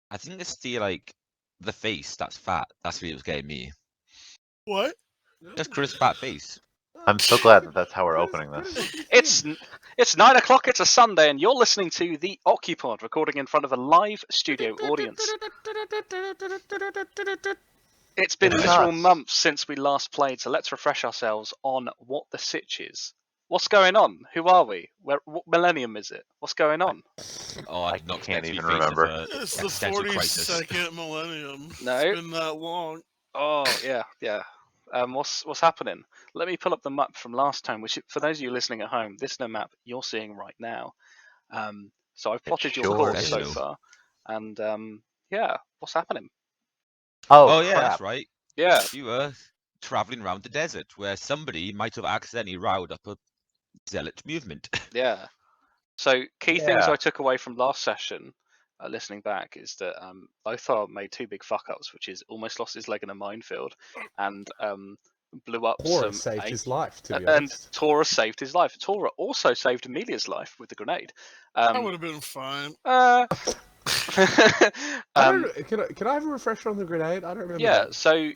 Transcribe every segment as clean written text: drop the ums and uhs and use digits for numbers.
I think it's the face that's fat. That's what was getting me. What? Just Chris' fat face. I'm so glad that that's how we're opening this. It's 9 o'clock. It's a Sunday, and you're listening to the Occupod, recording in front of a live studio audience. It's been It's literal us. months since we last played, so let's refresh ourselves on what the sitch is. What's going on? Who are we? What millennium is it? What's going on? Oh, I did not can't expect to be even faced with remember. a It's the existential crisis. 42nd millennium. No. It's been that long. Oh yeah. What's happening? Let me pull up the map from last time. Which, for those of you listening at home, this is the map you're seeing right now. So I've plotted your sure course so is. far, and yeah, what's happening? Oh, yeah, crap. that's right. Yeah, You were traveling around the desert where somebody might have accidentally riled up a zealot movement. yeah. So key things Yeah. I took away from last session, listening back, is that Lothar made two big fuck ups, which is almost lost his leg in a minefield, and blew up Tora some. saved his life, to be And honest. Tora saved his life. Tora also saved Amelia's life with the grenade. I would have been fine. I don't know, can I have a refresher on the grenade? I don't remember. Yeah, that. so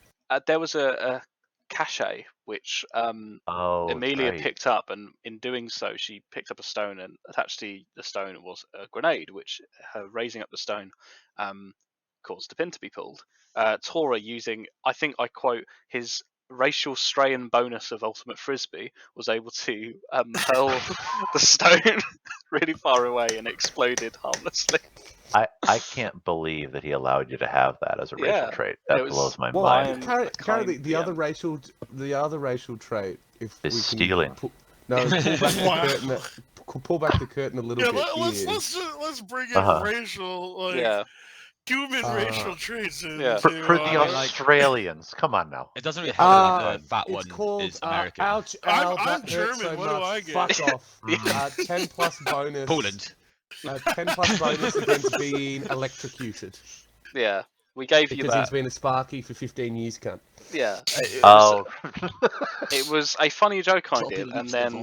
there was a cache which Oh, that's Amelia right. picked up, and in doing so, she picked up a stone, and attached to the stone was a grenade, which her raising up the stone caused the pin to be pulled. Tora, using, I think I quote, his racial strain bonus of Ultimate Frisbee, was able to hurl the stone really far away and exploded harmlessly. I can't believe that he allowed you to have that as a racial Yeah, trait. it That was blows my Well, mind. currently, the other PM. racial trait, if Is we can stealing. pull back the curtain a little Yeah, bit. let's bring in Uh-huh. racial, Yeah, human racial traits in. Yeah. For the I mean, like- Australians, come on now. It doesn't really help that the fat it's one called is American. ouch, I'm ow, that hurts German, so what do much. I get? Fuck off. Yeah. 10 plus bonus. Poland. 10 plus bonus against being electrocuted. yeah. We gave you Because that. he's been a Sparky for 15 years, cunt. Yeah. It Oh. was a funny joke I did, and then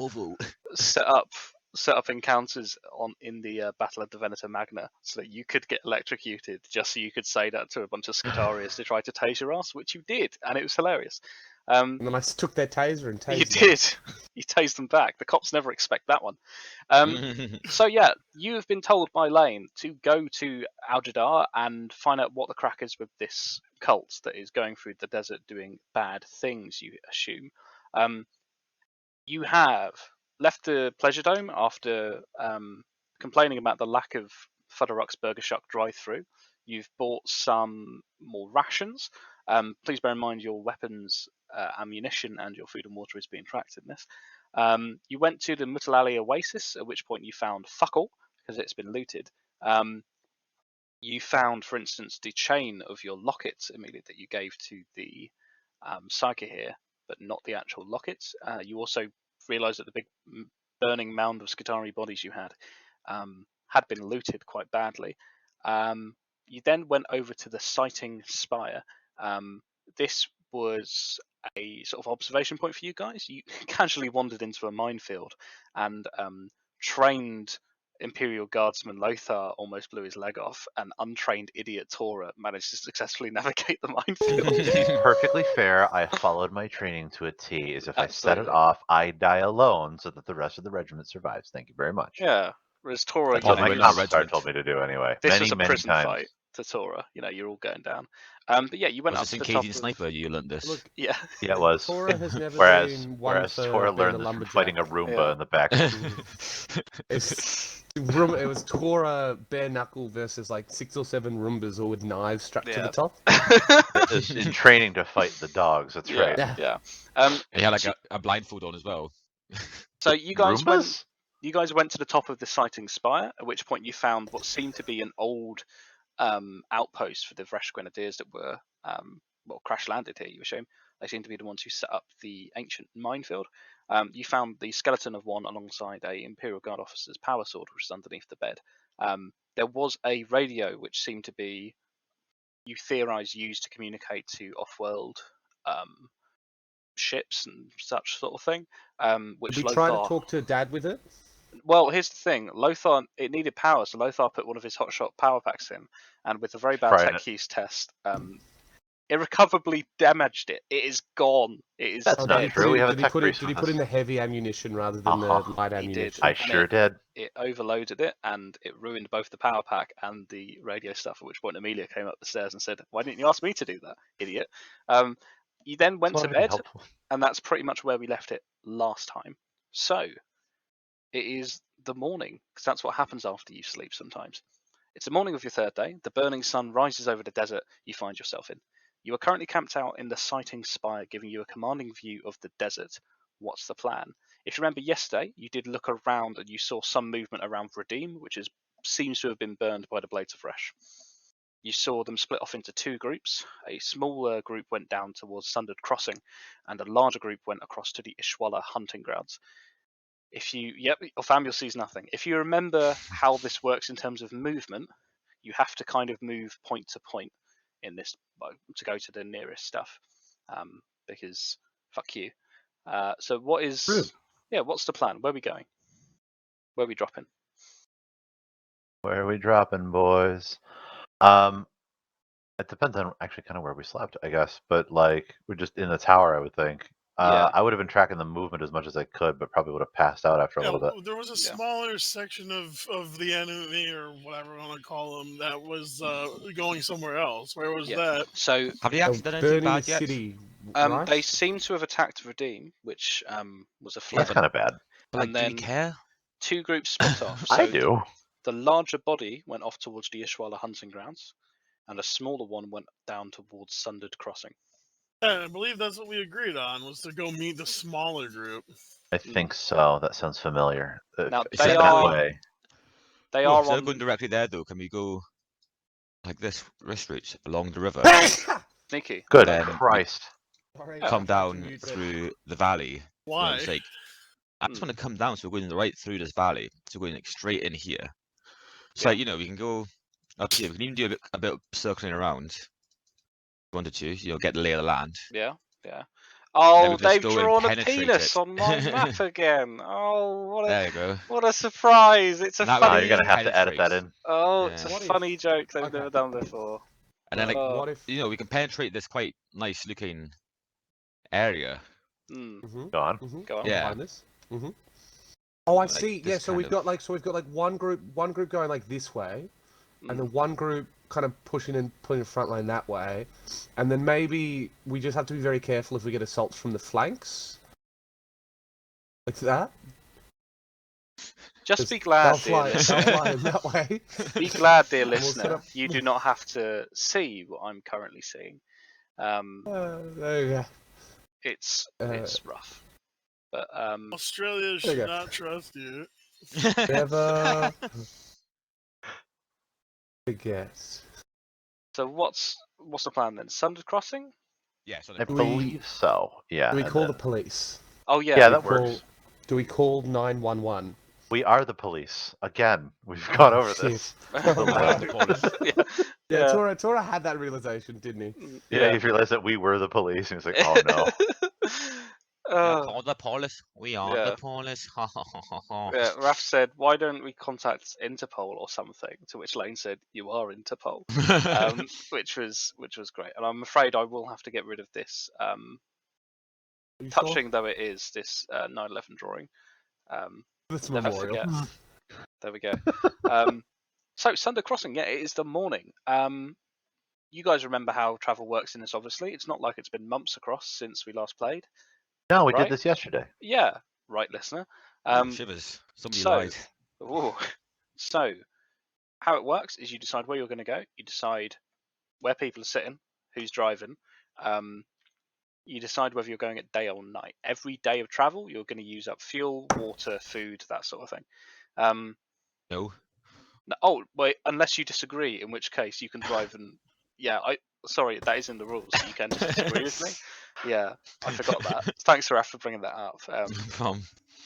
set up encounters in the Battle of the Veneto Magna, so that you could get electrocuted, just so you could say that to a bunch of Scutarians to try to tase your ass, which you did, and it was hilarious. And then I took their taser and tased You them. did. You tased them back. The cops never expect that one. So yeah, you have been told by Lane to go to Al Jadar and find out what the crack is with this cult that is going through the desert doing bad things, you assume. You have left the Pleasure Dome after complaining about the lack of Fuddruck's Burger Shuck drive-through. You've bought some more rations. Please bear in mind your weapons, ammunition, and your food and water is being tracked in this. You went to the Mutalali Oasis, at which point you found fuck all, because it's been looted. You found, for instance, the chain of your locket, Amelia, that you gave to the Psyche here, but not the actual locket. You also realised that the big burning mound of Skitari bodies you had been looted quite badly. You then went over to the sighting spire. This was a sort of observation point for you guys. You casually wandered into a minefield, and trained Imperial Guardsman Lothar almost blew his leg off, and untrained idiot Tora managed to successfully navigate the minefield. To be perfectly fair, I followed my training to a T. As if I set it Absolutely. off, I die alone so that the rest of the regiment survives. Thank you very much. Yeah, whereas Tora, That's what my we're not commissar regiment. told me to do anyway. this was a many prison times. fight to Tora. You're all going down. But yeah, you went Was up this to in the Canadian top of... Sniper you learned this? Look, Yeah. Yeah, it was. Tora has never Whereas been one for Tora being learned a this from lumberjack. fighting a Roomba Yeah. in the back. It was Tora bare knuckle versus like 6 or 7 Roombas all with knives strapped to the top. In training to fight the dogs. That's Yeah, right. yeah. He had like a blindfold on as well. So you guys went. Roombas? You guys went to the top of the sighting spire, at which point you found what seemed to be an old outpost for the Vresh Grenadiers that were crash landed here. You assume they seem to be the ones who set up the ancient minefield. You found the skeleton of one alongside a Imperial Guard officer's power sword, which is underneath the bed. There was a radio which seemed to be, you theorize, used to communicate to off-world ships and such sort of thing. Which Did we try to talk to Dad with it? Well, here's the thing. Lothar, it needed power, so Lothar put one of his hotshot power packs in, and with a very bad Frying tech it. use test, irrecoverably damaged it. It is gone. It is That's Oh, not did he dead. put true. in, We have a did he tech put in, priest did he with put in us. the heavy ammunition rather than Uh-huh. the light He did. ammunition? I And sure did. It overloaded it, and it ruined both the power pack and the radio stuff. At which point Amelia came up the stairs and said, "Why didn't you ask me to do that, idiot?" You then went It's to not even bed, helpful. and that's pretty much where we left it last time. So it is the morning, because that's what happens after you sleep sometimes. It's the morning of your third day. The burning sun rises over the desert you find yourself in. You are currently camped out in the sighting spire, giving you a commanding view of the desert. What's the plan? If you remember yesterday, you did look around and you saw some movement around Redeem, which seems to have been burned by the Blades of Resh. You saw them split off into two groups. A smaller group went down towards Sundered Crossing, and a larger group went across to the Ishwala hunting grounds. Your family sees nothing. If you remember how this works in terms of movement, you have to kind of move point to point in this to go to the nearest stuff, because fuck you. So what's the plan? Where are we going? Where are we dropping? Where are we dropping, boys? It depends on actually kind of where we slept, I guess. But like, we're just in the tower, I would think. Yeah. I would have been tracking the movement as much as I could, but probably would have passed out after a little bit. There was a smaller section of the enemy, or whatever I want to call them, that was going somewhere else. Where was that? So Have they actually done anything Burning bad yet? city, right? they seem to have attacked Redeem, which was a That's flip. kind of bad. But like, And do we then care? two groups split off. I So do. the larger body went off towards the Ishwala hunting grounds, and a smaller one went down towards Sundered Crossing. Yeah, I believe that's what we agreed on, was to go meet the smaller group. I think so. That sounds familiar. Now, If they it's are- that way. They Oh, are instead on. of going directly there, though, can we go like this route along the river, Sneaky. Good then Christ. Sorry, come I had to down mute it. through the valley? For Why? God's sake. I just want to come down, so we're going right through this valley. So we're going like, straight in here. So Yeah. we can go up here. We can even do a bit of circling around. If we wanted to, get the lay of the land. Yeah. Then Oh, we just they've go and drawn a penetrate penis it. on my map again. Oh, There you go. what a surprise! It's a That Oh, funny. you're gonna have to edit that penetrates. in. Oh, Yeah. it's a What if- funny joke they've Okay. never done before. And then, like, Oh. What if? we can penetrate this quite nice looking area. Mhm, Go on. mhm. Go on. Yeah. Behind this. Mhm. Oh, I Like see. this Yeah, so kind we've of- got like one group going like this way, and then one group kind of pushing and putting the front line that way, and then maybe we just have to be very careful if we get assaults from the flanks, like that. Just Just be glad, they'll dear fly listener. in that way. Be glad, dear And we'll set listener. up- You do not have to see what I'm currently seeing. There you go. It's rough, but Australia There you should go. not trust you. Never forget. So what's the plan then? Sundered Crossing? Yeah, so I like, we- believe so. Yeah. Do we and call then- the police? Oh yeah. Yeah, Do we that works. call- Do we call 911? We are the police. Again, we've gone over this. the police. Yeah, Yeah. Tora had that realization, didn't he? Yeah, you realized that we were the police, and he was like, "Oh no." Call the police. We are yeah. the police. Ha ha ha ha ha. Yeah, Raf said, "Why don't we contact Interpol or something?" To which Lane said, "You are Interpol," which was great. And I'm afraid I will have to get rid of this, Are you sure? touching though it is, this 9/11 drawing. That's Never memorial. forget. There we go. So Sunday Crossing, yeah, it is the morning. You guys remember how travel works in this? Obviously, it's not like it's been months across since we last played. No, we Right? did this yesterday. Yeah, right, listener. Shivers. Somebody so- lied. Ooh. So, how it works is you decide where you're going to go. You decide where people are sitting, who's driving. You decide whether you're going at day or night. Every day of travel, you're going to use up fuel, water, food, that sort of thing. No. Oh, wait, unless you disagree, in which case you can drive and... Yeah, sorry, that is in the rules. You can just disagree with me. Yeah, I forgot that. Thanks, Raf, for bringing that up.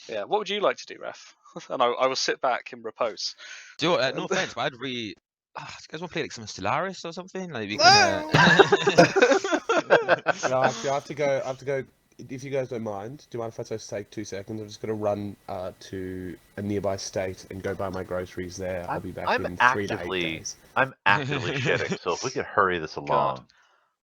Yeah, what would you like to do, Raf? And I will sit back in repose. Do you know what, no offense, but I'd really. You guys want to play like some Stellaris or something? Like we can. No, actually, I have to go if you guys don't mind, do you mind if I just take 2 seconds? I'm just going to run to a nearby state and go buy my groceries there. I'll be back I'm in 3 to 8 actively- days. I'm actively shitting, so if we could hurry this along.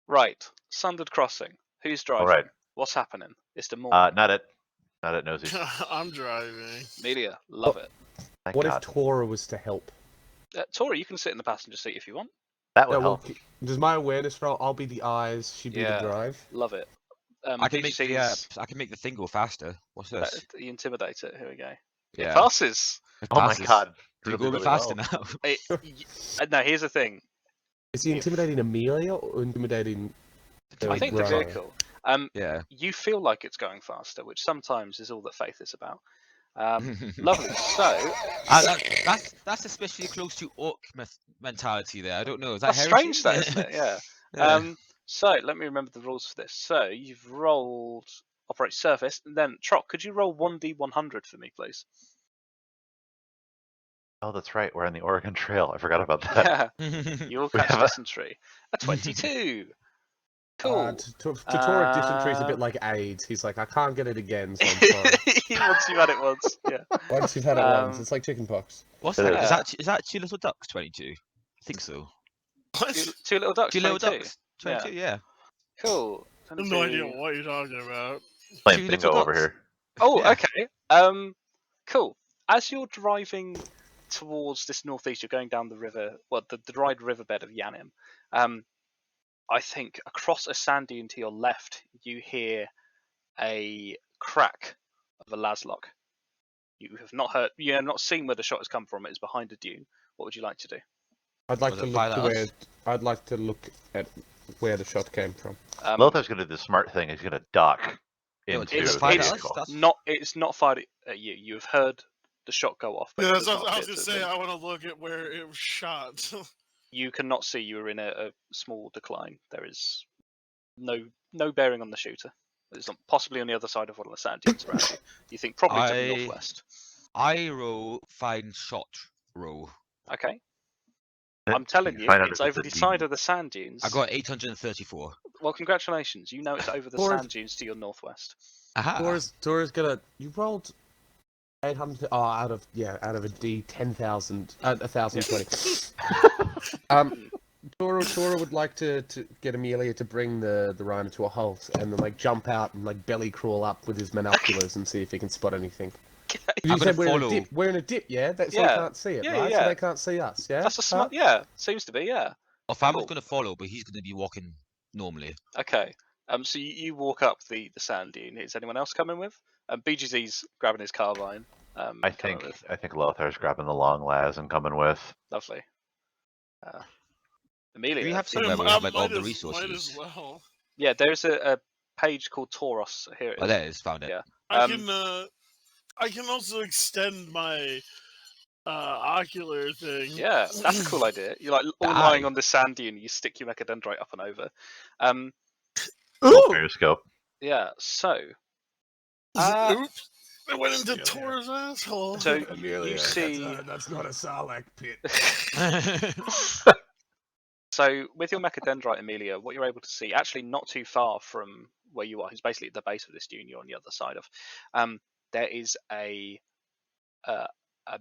Right, Sundered Crossing. Who's driving? All right. What's happening? It's the morning. Not it, Nosy. I'm driving. Media, love it. Thank What God. if Tora was to help? Tori, you can sit in the passenger seat if you want. That would No, well, help. does my awareness roll? I'll be the eyes, she'd be Yeah. the drive. Love it. I can make BGC's I can make the thing go faster. What's this? You intimidate it. Here we go. It Yeah. passes. It Oh my passes. God. Can we Really, go a bit really faster well. now? No, here's the thing. Is he intimidating Amelia or intimidating I think the Right. vehicle. Yeah. You feel like it's going faster, which sometimes is all that faith is about. Lovely. So That's especially close to orc mentality there. I don't know. Is that that's heresy? strange, though, isn't it? Yeah. Yeah. So let me remember the rules for this. So you've rolled operate surface, and then Trot, could you roll 1d100 for me, please? Oh, that's right. We're on the Oregon Trail. I forgot about that. Yeah. You will We catch have a- dysentery. A 22. Cool. Toric dysentery is a bit like AIDS. He's like, I can't get it again, so I'm fine. Once you've had it once, yeah. Once you've had it once, Um, it's like chickenpox. What's It that? is. Is that Two Little Ducks 22? I think so. What? Two little ducks. Two Little 22. Ducks 22. Yeah. Cool. I have no idea 22. what you're talking about. Playing Two bingo little over dots. here. Oh, Yeah. okay. Cool. As you're driving towards this northeast, you're going down the river, well, the dried riverbed of Yanim. I think across a sand dune to your left, you hear a crack of a laslock. You have not seen where the shot has come from. It is behind a dune. What would you like to do? I'd like Was to it look by to where us? I'd like to look at where the shot came from. Lothar's going to do the smart thing. He's going to duck No, into it's the fired at us, vehicle. that's- It's not fired at you. You have heard the shot go off. But Yeah, it that's does what not I was appear gonna to have say. been. I want to look at where it was shot. You cannot see. You are in a small decline. There is no bearing on the shooter. It's possibly on the other side of one of the sand dunes around you. You think probably to the northwest. I roll find shot roll. Okay. You I'm telling can you, find out it's if over a the demon. side of the sand dunes. I got 834. Well, congratulations. You know it's over the Or- sand dunes to your northwest. Aha. Tora's gonna. You rolled 800. Oh, out of a D 10,000, 1,020. Tora would like to get Amelia to bring the rhino to a halt and then like jump out and like belly crawl up with his binoculars and see if he can spot anything. You I'm said gonna follow. we're in a dip, yeah? So Yeah. they can't see it, Yeah, right? yeah. So they can't see us, yeah? That's a Huh? smart. Yeah, seems to be. Yeah. If I'm Cool. going to follow, but he's going to be walking normally. Okay. So you walk up the sand dune. Is anyone else coming with? BGZ's grabbing his carbine. I coming think with. Lothar's grabbing the long las and coming with. Lovely. Amelia. Do we have I somewhere where we have like all the might resources? as well. Yeah, there's a page called Tauros. Here it Oh, is. there it is. Found it. Yeah. I can also extend my ocular thing. Yeah, that's a cool idea. You're like all Aye. lying on the sand dune. You stick your mechadendrite up and over. Full periscope. Yeah. So. Oops! I went into Yeah. Tor's asshole. So Amelia, you see. that's not a Sarlacc pit. So with your mechadendrite, Amelia, what you're able to see, actually not too far from where you are, who's basically at the base of this dune you're on the other side of, there is a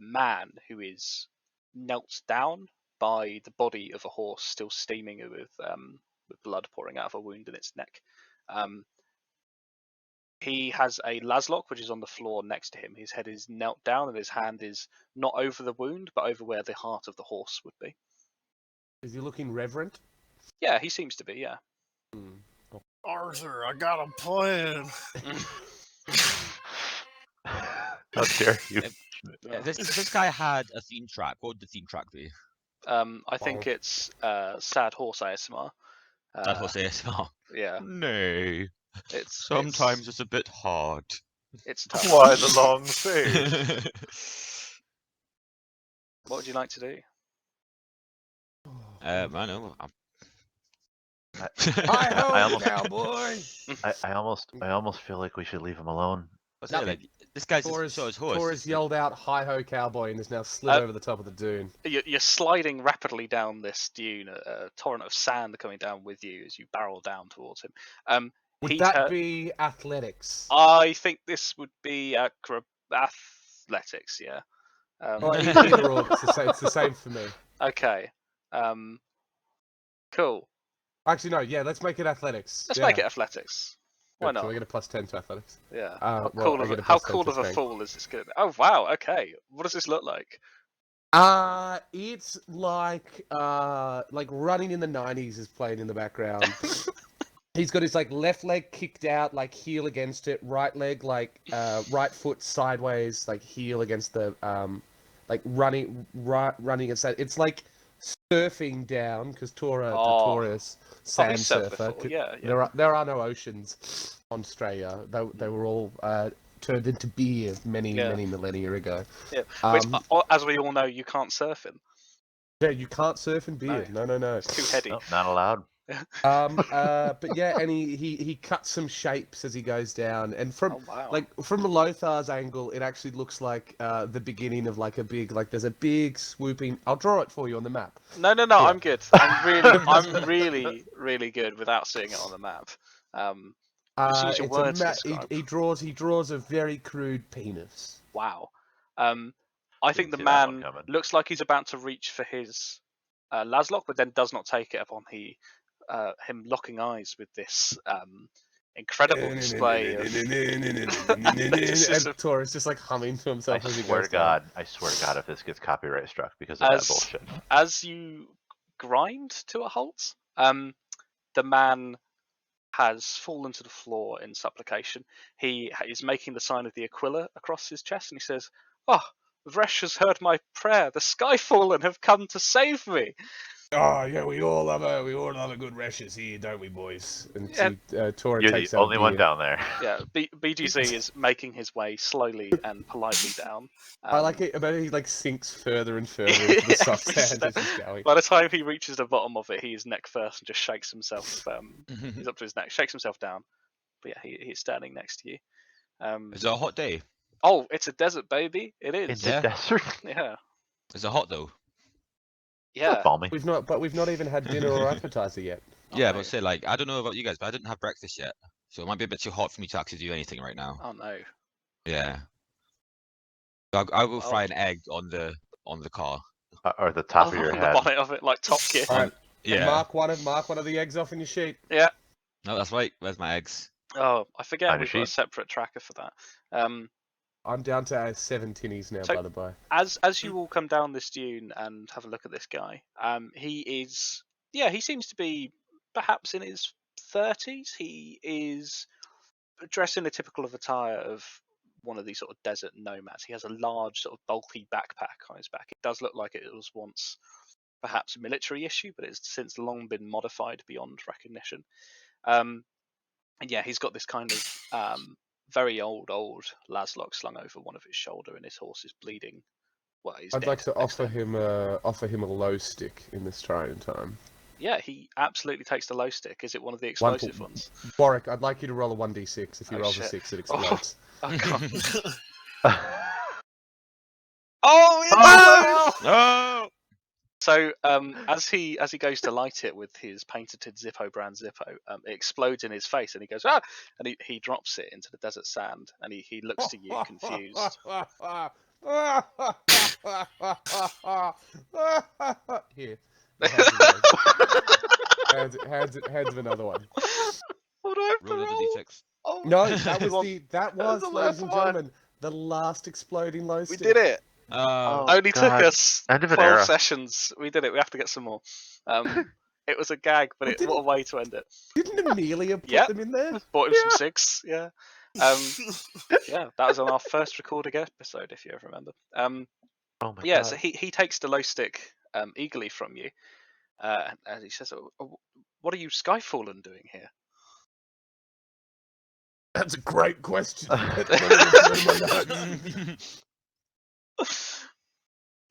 man who is knelt down by the body of a horse, still steaming with blood pouring out of a wound in its neck. He has a laslock which is on the floor next to him. His head is knelt down and his hand is not over the wound, but over where the heart of the horse would be. Is he looking reverent? Yeah, he seems to be. Yeah. Arthur, I got a plan. How dare you? Yeah, this guy had a theme track. What would the theme track be? I think it's Sad Horse ASMR. That was ASMR. Yeah, No. it's Sometimes it's a bit hard. it's tough. Why the long face? What would you like to do? I know. Hi ho, I almost- cowboy! I almost feel like we should leave him alone. What's that, like, this guy's just Torres, saw his horse. Torres yelled out "Hi ho, cowboy!" and is now slid over the top of the dune. You're sliding rapidly down this dune, a torrent of sand coming down with you as you barrel down towards him. Would He that tur- be athletics? I think this would be athletics. Yeah. Or either or. It's the same for me. Okay. Cool. Actually, no. Yeah, let's make it athletics. Let's yeah. make it athletics. Why Good, not? So we get a +10 to athletics. Yeah. Well, I get a How +10 cool to of a strength. fool is this going to be? Oh wow. Okay. What does this look like? It's like running in the 90s is playing in the background. He's got his left leg kicked out, heel against it, right leg right foot sideways, heel against the running against that. It's like surfing down because Tora's sand he's surfed surfer. before, yeah. There are no oceans on Australia. They were all turned into beer many millennia ago. Yeah. Which, as we all know, you can't surf in. Yeah, you can't surf in beer. No. It's too heady. Nope, not allowed. But yeah, and he cuts some shapes as he goes down, and from from Lothar's angle, it actually looks like the beginning of a big there's a big swooping. I'll draw it for you on the map. No, Yeah. I'm good. I'm really good without seeing it on the map. Just use your words to describe. He draws a very crude penis. Wow. I think the see that one man coming. looks like he's about to reach for his laslock, but then does not take it upon him locking eyes with this incredible display of. And Tor is just humming to himself as he goes down. I swear to God, if this gets copyright struck because of that bullshit. As you grind to a halt, the man has fallen to the floor in supplication. He is making the sign of the Aquila across his chest, and he says, "Oh, Vresh has heard my prayer. The Skyfallen have come to save me." Oh yeah, we all love a good rashes here, don't we, boys? And Tora You're takes the out only a one beer. down there. Yeah, BGZ is making his way slowly and politely down. I like it. But he sinks further and further into the soft sand as he's going. By the time he reaches the bottom of it, he is neck first and just shakes himself. He's up to his neck, shakes himself down. But yeah, he's standing next to you. Is it a hot day? Oh, it's a desert, baby. It is. In the desert. Yeah. Is it hot though? Yeah. Balmy. We've not even had dinner or appetizer yet. Yeah, no. but say I don't know about you guys, but I didn't have breakfast yet, so it might be a bit too hot for me to actually do anything right now. Oh no. Yeah. I'll go fry an egg on the car. Or the top of your On head. the bonnet of it, like Top Gear. Alright. Yeah. Mark one of the eggs off in your sheet. Yeah. No, that's right. Where's my eggs? Oh, I forget Find a we've got a sheet. separate tracker for that. I'm down to 7 tinnies now, So- by the by. As you all come down this dune and have a look at this guy, he seems to be perhaps in his 30s. He is dressed in a typical attire of one of these sort of desert nomads. He has a large sort of bulky backpack on his back. It does look like it was once perhaps a military issue, but it's since long been modified beyond recognition. And yeah, he's got this kind of very old laslock slung over one of his shoulder, and his horse is bleeding. Well, he's I'd dead like to next offer him a low stick in this trying time. Yeah, he absolutely takes the low stick. Is it one of the explosive ones? Warwick, I'd like you to roll a 1d6. If he Oh, rolls shit. a 6, it explodes. Oh, God. Oh, Oh! So as he goes to light it with his patented Zippo brand Zippo, it explodes in his face, and he goes, "Ah!" And he drops it into the desert sand, and he looks to you confused. Here. Hands him another one. What do I have to Roll another roll? d6. Oh, No, that was, the ladies and last one. gentlemen, the last exploding low We stick. did it. Oh, Only God. took us End of an 12 era. sessions. We did it. We have to get some more. It was a gag, but what a way to end it. Didn't Amelia put Yep. them in there? Bought him some cigs, yeah. Yeah, that was on our first recording episode, if you ever remember. Oh my Yeah, God. so he takes the low stick eagerly from you, and he says, "Oh, what are you Skyfallen doing here?" That's a great question.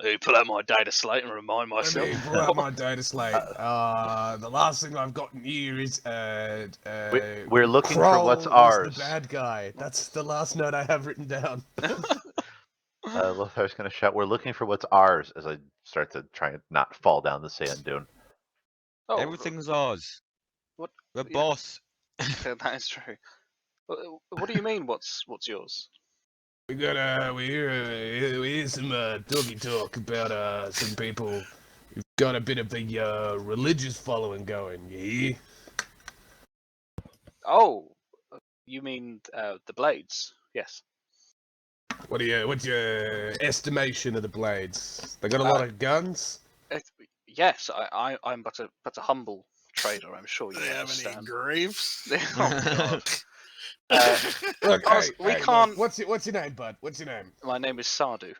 Hey, pull out my data slate and remind myself. Let me pull out my data slate. The last thing I've gotten here is We're looking for Kroll what's was ours. the bad guy. That's the last note I have written down. Lothar's gonna shout, "We're looking for what's ours," as I start to try and not fall down the sand dune. Oh, everything's ours. What? We're Yeah. boss. Yeah, that is true. What do you mean? What's yours? We hear some talky talk about some people who've got a bit of the religious following going. You hear? Oh, you mean the Blades? Yes. What's your estimation of the Blades? They got a lot of guns. Yes, I'm but a humble trader. I'm sure Do you they have any understand. graves? Oh God. Look, we look, can't. what's your name, bud? What's your name? My name is Sardu.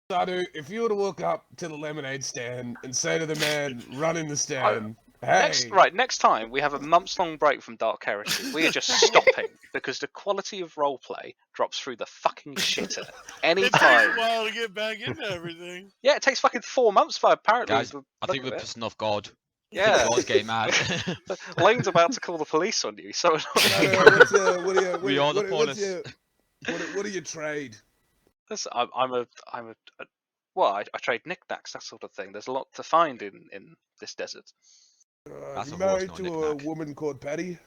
Sadu, if you were to walk up to the lemonade stand and say to the man running the stand, "Hey, Next time we have a months-long break from Dark Heresy, we are just stopping because the quality of roleplay drops through the fucking shitter any It takes time. a while to get back into everything. Yeah, it takes fucking 4 months for apparently. Guys, the I think look we're of it. pissing off God. Yeah. God's getting mad. Lane's about to call the police on you. So We are the police. what do you trade?" I'm a well, I trade knickknacks, that sort of thing. There's a lot to find in this desert. That's You a horse, married not a to a knick-knack. woman called Patty?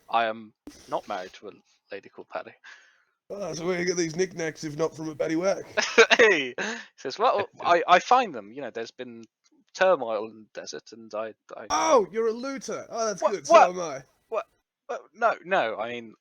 I am not married to a lady called Paddy. Oh, so where you get these knickknacks if not from a Patty Whack? Hey, he says, well, I find them. You know, there's been turmoil in the desert, and I Oh, you're a looter. Oh, that's What- good. what? So am I. no. I mean,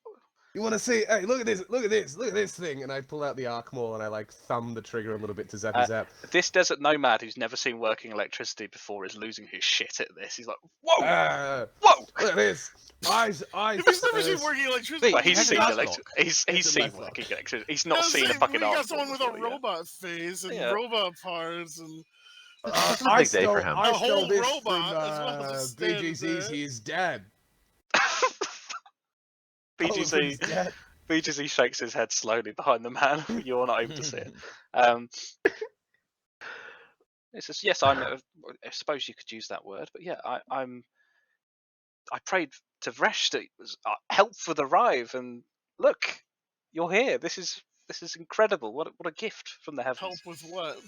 You want to see? Hey, look at this! Look at this thing! And I pull out the arc maul and I like thumb the trigger a little bit to zappy zap. this desert nomad who's never seen working electricity before is losing his shit at this. He's like, whoa, whoa. Look at this! Eyes. If he's never seen working electricity, But he's has seen a electricity. He's It's a seen left working lock. electricity. He's not seen a fucking We arc. got someone with a before, yeah. robot face and Yeah. robot parts and It's a big day for him. I A stole whole this robot from as well as standing BGZ's there. his dad. BGZ. Dad. BGZ shakes his head slowly behind the man. You're not able to see it. It says, yes, I suppose you could use that word, but yeah, I prayed to Vresh that it was help would arrive, and look, you're here. This is incredible. What a gift from the heavens. help with what?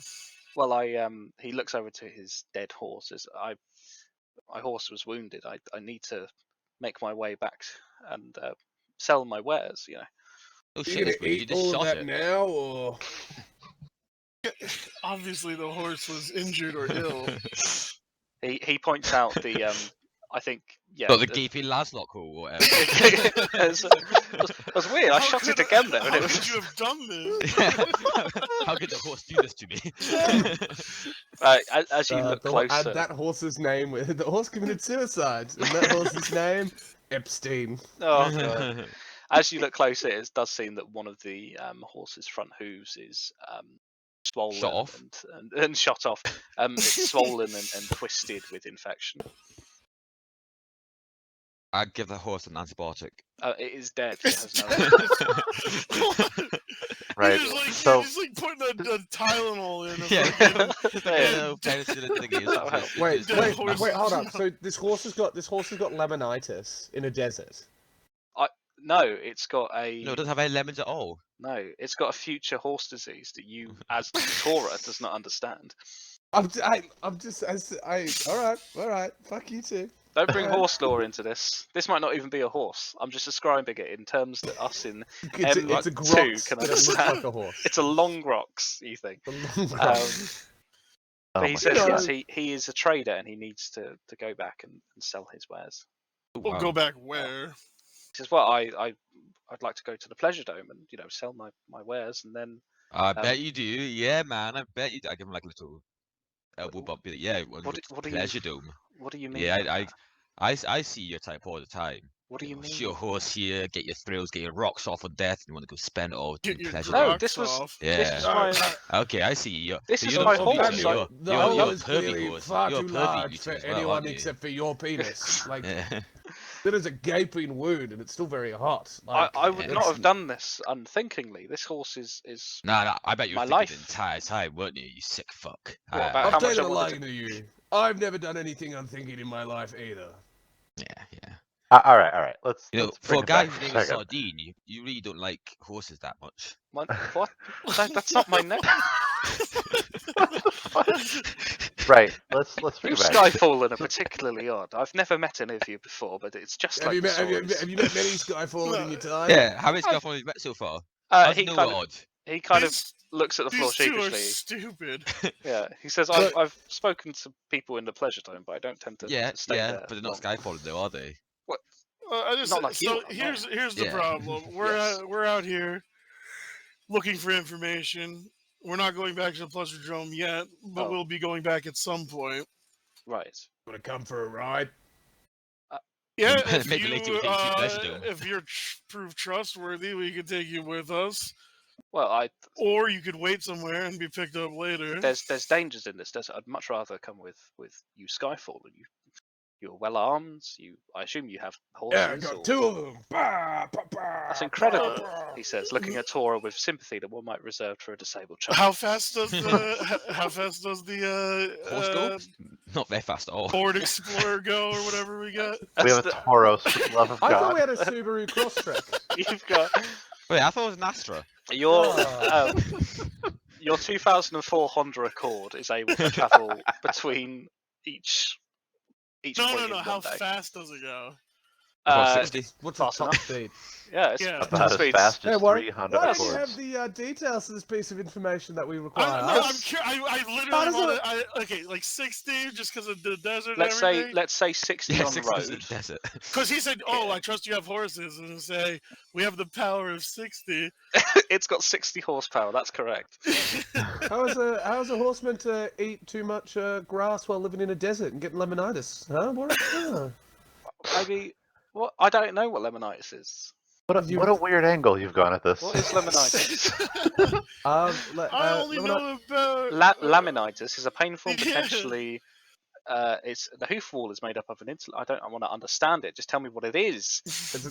Well, he looks over to his dead horse. As my horse was wounded. I need to make my way back and sell my wares. You know. Oh You shit, gonna this you eat just all of shot that it. now, or Obviously, the horse was injured or ill. He points out the I think yeah. Not the gaping Laslock or whatever. It was weird. I shot it again though, and How it was. could you have done this? How could the horse do this to me? As you look add closer, that horse's name with the horse committed suicide, and that horse's name Epstein. oh god. As you look closer, it does seem that one of the horse's front hooves is swollen Shot off? and shot off. It's swollen and twisted with infection. I'd give the horse an antibiotic. It is dead. It has no. Right. You're So just like putting a Tylenol in. Yeah. Yeah. Penicillin thingy or That'll something. help. Wait, Dead horse. hold up. So this horse has got lemonitis in a desert. No, it's got a No, it doesn't have any lemons at all. no. It's got a future horse disease that you, as Torah, does not understand. I'm just all right. Fuck you too. Don't bring horse lore into this. This might not even be a horse. I'm just describing it in terms that us in It's a M2 grox, can but it looks understand. like a horse. It's a long rocks, you think. A long Um, grox. oh But he my says God. yes, he is a trader and he needs to go back and sell his wares. We'll Wow. go back where? He says, well, I'd like to go to the pleasure dome and sell my wares and then I bet you do. Yeah, man. I bet you do. I give him like a little elbow bump. Be like, yeah, What do you- pleasure dome. what do you mean? Yeah, by I that? see your type all the time. What do you mean? See your horse here, get your thrills, get your rocks off on death, and you want to go spend it all to Get the your pleasure No, dome. drugs this was- off. Yeah. This is my Okay, I see you. This so is you're my the horse, pervy- I- You're, The you're, hole you're a is pervy clearly horse. far You're a too pervy large mutant for as well, anyone aren't you? except for your penis. Like Yeah. there is a gaping wound and it's still very hot. Like, I would not it's- have done this unthinkingly. This horse is Nah, I bet you were My thinking life. the entire time, weren't you? You sick fuck. What Ah, about I'm how much taking I a wanted liking to you. I've never done anything unthinking in my life either. yeah. All right. Let's You know, let's for bring a it guy back whose for a name is second. Sardine, you really don't like horses that much. what? That's not my name. Right. Let's You figure back. Skyfallen are particularly odd. I've never met any of you before, but it's just Have like you the met stories. many Skyfall in your time? Yeah, how many I've- Skyfall have you met so far? He No kind of odd. he kind of These- looks at the floor These two are sheepishly. stupid. Yeah, he says, Look- I've spoken to people in the pleasure dome, but I don't tend to, Yeah, to stay yeah, there. but they're not long." Skyfall though, are they? I just Not like you so are, no. here's the Yeah. problem. We're Yes. we're out here looking for information. We're not going back to the pleasure dome yet, but Oh. we'll be going back at some point. Right. Want to come for a ride? Yeah, if Maybe later we take you to the pleasure dome. if you're proof trustworthy, we could take you with us, Well, or you could wait somewhere and be picked up later. there's dangers in this desert. I'd much rather come with you Skyfall. You're well armed. I assume you have horses. Yeah, I got two of them. That's incredible, he says, looking at Tora with sympathy that one might reserve for a disabled child. How fast does the Horse go? Not very fast at all. Ford Explorer go, or whatever we got? We have a Tauros, for the love of I thought God. we had a Subaru Crosstrek. You've got Wait, I thought it was an Astra. your Ah. your 2004 Honda Accord is able to travel between each No, point no, in no. one How day. fast does it go? About Uh, 60. What's the Fast top enough. speed? Yeah, it's Yeah. top About as speeds. fast Hey, as Warren, 3 Honda why do you Accords. have the details of this piece of information that we require? I'm I How literally does want it- to. Okay, like 60, just because of the desert. Let's and everything. say 60 Yeah, on the 60 is road. the desert. Because he said, "Oh, I trust you have horses," and say, "We have the power of 60." It's got 60 horsepower. That's correct. How is a horse meant to eat too much grass while living in a desert and getting lemonitis? Huh? What? Maybe what? I don't know what lemonitis is. What a weird angle you've gone at this. What is lemonitis? I only know about Laminitis is a painful, Yeah. potentially. It's the hoof wall is made up of an I want to understand it. Just tell me what it is.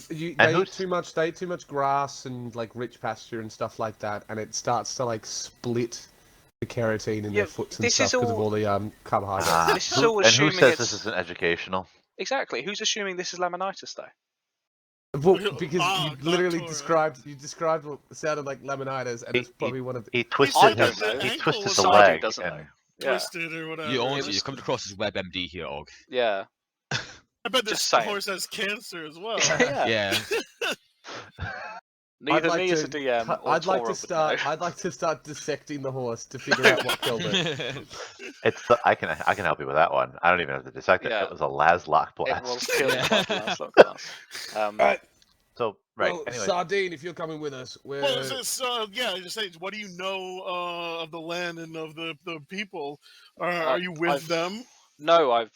They And eat who's- too much. They eat too much grass and like rich pasture and stuff like that, and it starts to like split the keratin in Yeah, their foots and this stuff is because of all- all the carbohydrates. Ah, This is all and who assuming says it's- this isn't educational? Exactly. Who's assuming this is laminitis though? Well, because Ah, you literally Contour. described what sounded like laminitis, and it's probably one of the. He I twisted don't his know. he Ankle twisted was the something, leg. doesn't and- know. Yeah. twisted or whatever. You it honestly, was- you've come across as WebMD here, Og. Yeah. I bet this just saying. horse has cancer as well. Yeah. Yeah. Neither like me as a to DM or I'd like Tora to would know. start. I'd like to start dissecting the horse to figure out what killed it. It's the I can help you with that one. I don't even have to dissect it. Yeah. It was a Laslock It blast. was killed Yeah. by the last lockdown. Right. So right. Well, anyway, Sardine, if you're coming with us, we're. Well, yeah, just say, what do you know of the land and of the people? Are you with I've- them? No, I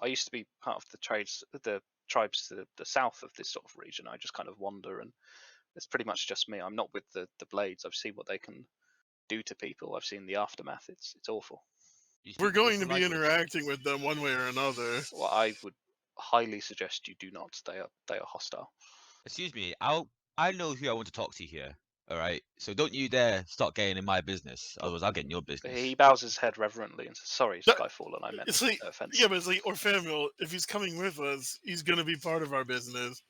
used to be part of the tribes to the south of this sort of region. I just kind of wander, and it's pretty much just me. I'm not with the blades. I've seen what they can do to people. I've seen the aftermath. It's awful. You speak We're going to different be language. interacting with them one way or another. Well, I would highly suggest you do not. They are hostile. Excuse me, I know who I want to talk to here. All right, so don't you dare start getting in my business, otherwise I'll get in your business. He bows his head reverently and says, "Sorry, That- Skyfall," and I meant It's no like, offense. yeah, but it's like Orphamil, if he's coming with us, he's gonna be part of our business.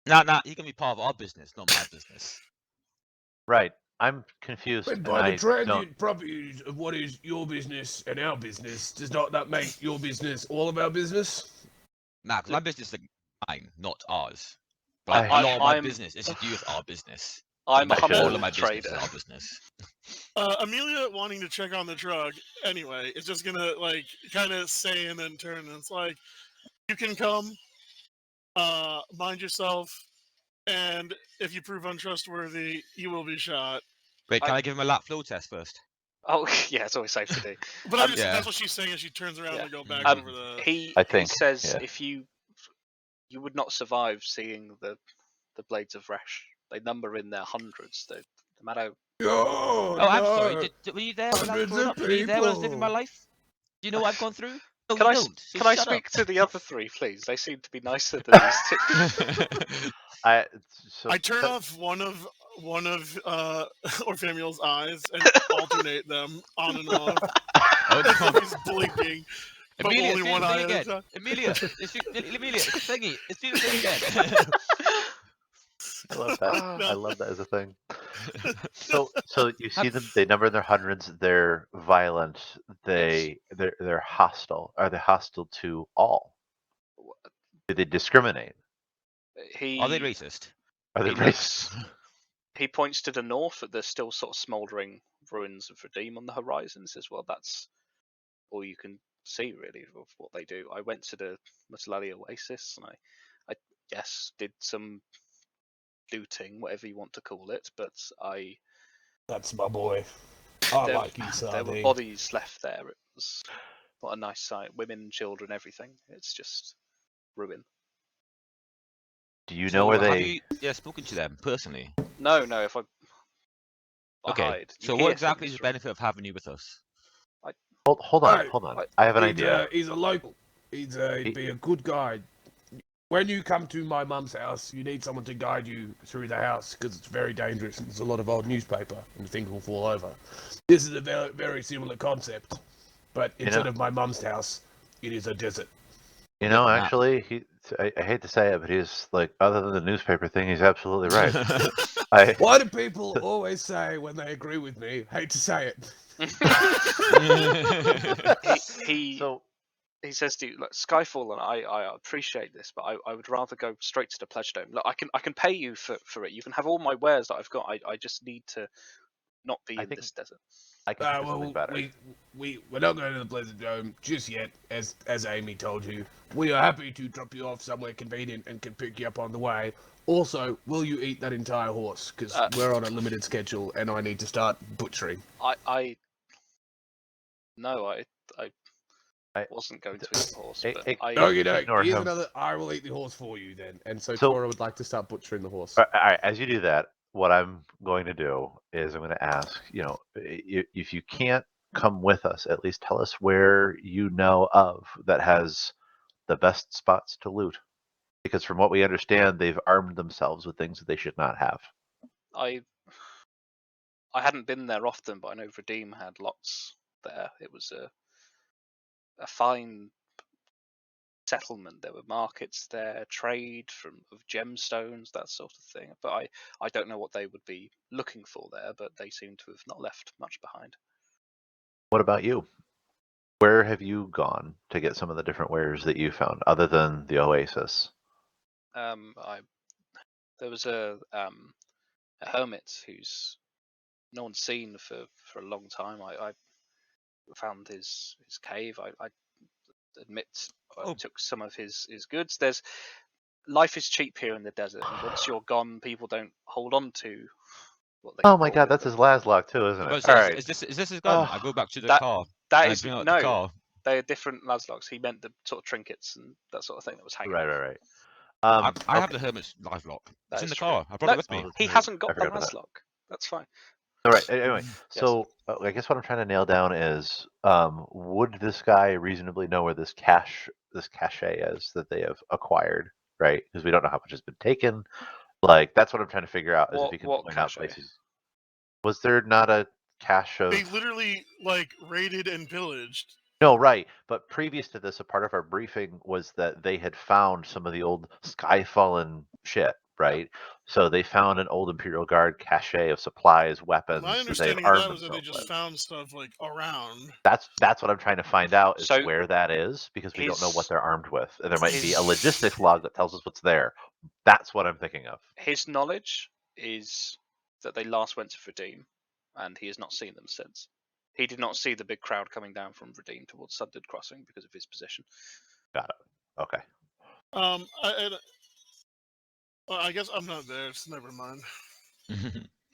Nah, you can be part of our business, not my business. right. I'm confused. But and by I the transient don't- properties of what is your business and our business, does not that make your business all of our business? Nah, 'cause my business is mine, not ours. But I- a lot of my I'm- business is to do with our business. I'm a Not all humble of my business is trader. our business. Amelia wanting to check on the truck anyway is just gonna like kind of say and then turn, and it's like, you can come, mind yourself, and if you prove untrustworthy, you will be shot. Wait, can I give him a lap flow test first? Oh yeah, it's always safe to do. But Yeah. that's what she's saying as she turns around Yeah. to go back Um, over the. He I think, says yeah. if you would not survive seeing the blades of Resh. They number in their hundreds. No matter. Oh, Oh, I'm sorry. Were you there when I was Hundreds growing of up? Were you there when I was living my people. life? Do you know what I've gone through? No, Can you I don't. So can I shut speak up. to the other three, please? They seem to be nicer than these two. I turn off one of Orphamil's eyes and alternate them on and off. Oh, As come if he's blinking, but Amelia, only do one the eye thing at a again. time. Amelia, it's thingy. It's do the thing again. I love that. I love that as a thing. So you see them. They number in their hundreds. They're violent. They're hostile. Are they hostile to all? Do they discriminate? He Are they racist? Are they He racist? he points to the north at the still sort of smouldering ruins of Redeem on the horizon. Says, "Well, that's all you can see really of what they do." I went to the Mutlali Oasis and I yes did some looting, whatever you want to call it, but That's my boy. I there, like you, there were Sardine. bodies left there. It was not a nice sight. Women, children, everything. It's just ruin. Do you know So where have they? you spoken to them personally? No, if I Okay. hide. You So hear what exactly is things the from- benefit of having you with us? Hold on, Hey, hold on. I- I have an idea. He's a local. He'd be a good guide. When you come to my mum's house, you need someone to guide you through the house because it's very dangerous and there's a lot of old newspaper and things will fall over. This is a very, very similar concept, but instead of my mum's house, it is a desert. You know, Nah. actually, I hate to say it, but he's like, other than the newspaper thing, he's absolutely right. Why do people always say when they agree with me, hate to say it? He says to you, "Look, Skyfall, and I appreciate this, but I would rather go straight to the Pledge Dome. Look, I can pay you for it. You can have all my wares that I've got. I just need to not be in this desert." I can think of something better. We're not going to the Blizzard Dome just yet, as Amy told you. We are happy to drop you off somewhere convenient and can pick you up on the way. Also, will you eat that entire horse? Because we're on a limited schedule and I need to start butchering. I wasn't going to eat the horse, but Here's another. I will eat the horse for you then. And so Tora would like to start butchering the horse. All right, as you do that, what I'm going to do is I'm going to ask, if you can't come with us, at least tell us where you know of that has the best spots to loot. Because from what we understand, they've armed themselves with things that they should not have. I hadn't been there often, but I know Redeem had lots there. It was a fine settlement. There were markets there, trade of gemstones, that sort of thing. But I don't know what they would be looking for there, but they seem to have not left much behind. What about you? Where have you gone to get some of the different wares that you found, other than the Oasis? There was a hermit who's no one's seen for a long time. I found his cave. I admit I took some of his goods. Life is cheap here in the desert, and once you're gone, people don't hold on to what they. Oh my God, that's his Laszlo too, isn't it? All right. Is this his gun? I go back to the car. That is bring out no. the car. They are different Laszloks. He meant the sort of trinkets and that sort of thing that was hanging. Right. I have the hermit's life lock. It's in the car. I brought it with me. He hasn't got the Laszlock. That's fine. All right. Anyway, so I guess what I'm trying to nail down is, would this guy reasonably know where this cache is that they have acquired, right? Because we don't know how much has been taken. Like, that's what I'm trying to figure out. Is if he can point out places. Was there not a cache of? They literally raided and pillaged. No, right. But previous to this, a part of our briefing was that they had found some of the old Skyfallen shit, right? So they found an old Imperial Guard cache of supplies, weapons. My understanding of that was that they just found stuff around. That's what I'm trying to find out is where that is, because we don't know what they're armed with. And there might be a logistics log that tells us what's there. That's what I'm thinking of. His knowledge is that they last went to Redeem, and he has not seen them since. He did not see the big crowd coming down from Redeem towards Sunded Crossing because of his position. Got it. Okay. I guess I'm not there, so never mind.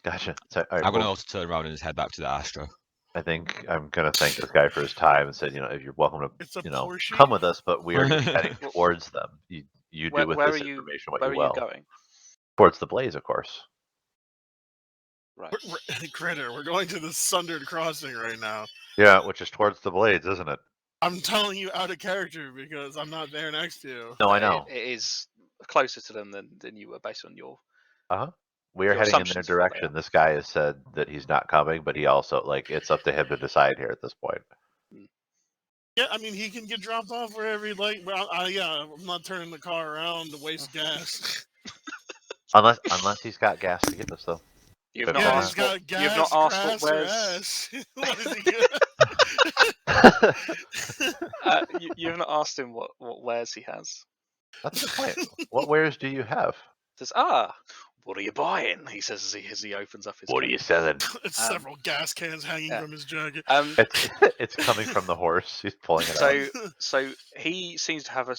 Gotcha. So, I'm going to also turn around and head back to the Astra. I think I'm going to thank this guy for his time and said, if you're welcome to, Porsche? come with us, but we're heading towards them. You do with this information what you will. Where are you going? Towards the Blaze, of course. Right. Critter, we're going to the Sundered Crossing right now. Yeah, which is towards the Blades, isn't it? I'm telling you out of character because I'm not there next to you. No, I know. It is closer to them than you were based on your. We are heading in their direction. This guy has said that he's not coming, but he also it's up to him to decide here at this point. Yeah, I mean he can get dropped off wherever he'd like. But I'm not turning the car around to waste gas. Unless he's got gas to give us, though. You've But not Yeah, fine. he's asked. got gas, You've not asked grass, what or Where's. ash. What is he good? You've not asked him what wares he has. That's a good point. What wares do you have? Says, what are you buying? He says as he opens up his. What are coat. you selling? It's Um, several gas cans hanging yeah. from his jacket. It's coming from the horse. He's pulling it out. So he seems to have a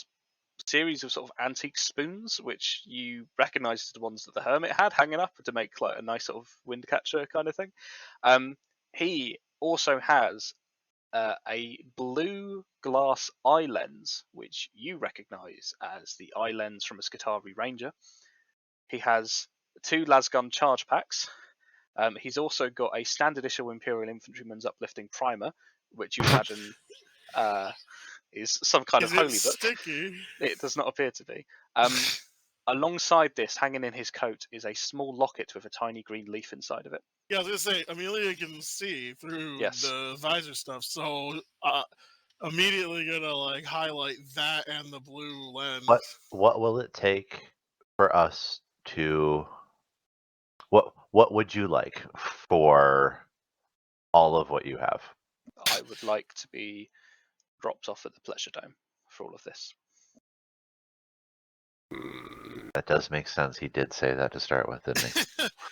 series of sort of antique spoons, which you recognise as the ones that the hermit had hanging up to make like a nice sort of wind catcher kind of thing. He also has a blue glass eye lens, which you recognise as the eye lens from a Skitarii Ranger. He has 2 lasgun charge packs. He's also got a standard issue Imperial Infantryman's Uplifting Primer, which you imagine is some kind Is of it holy book. sticky? It does not appear to be. Alongside this, hanging in his coat, is a small locket with a tiny green leaf inside of it. Yeah, I was gonna say Amelia can see through Yes. the visor stuff, so immediately gonna like highlight that and the blue lens. What will it take for us to? What would you like for all of what you have? I would like to be dropped off at the Pleasure Dome for all of this. That does make sense. He did say that to start with, didn't he?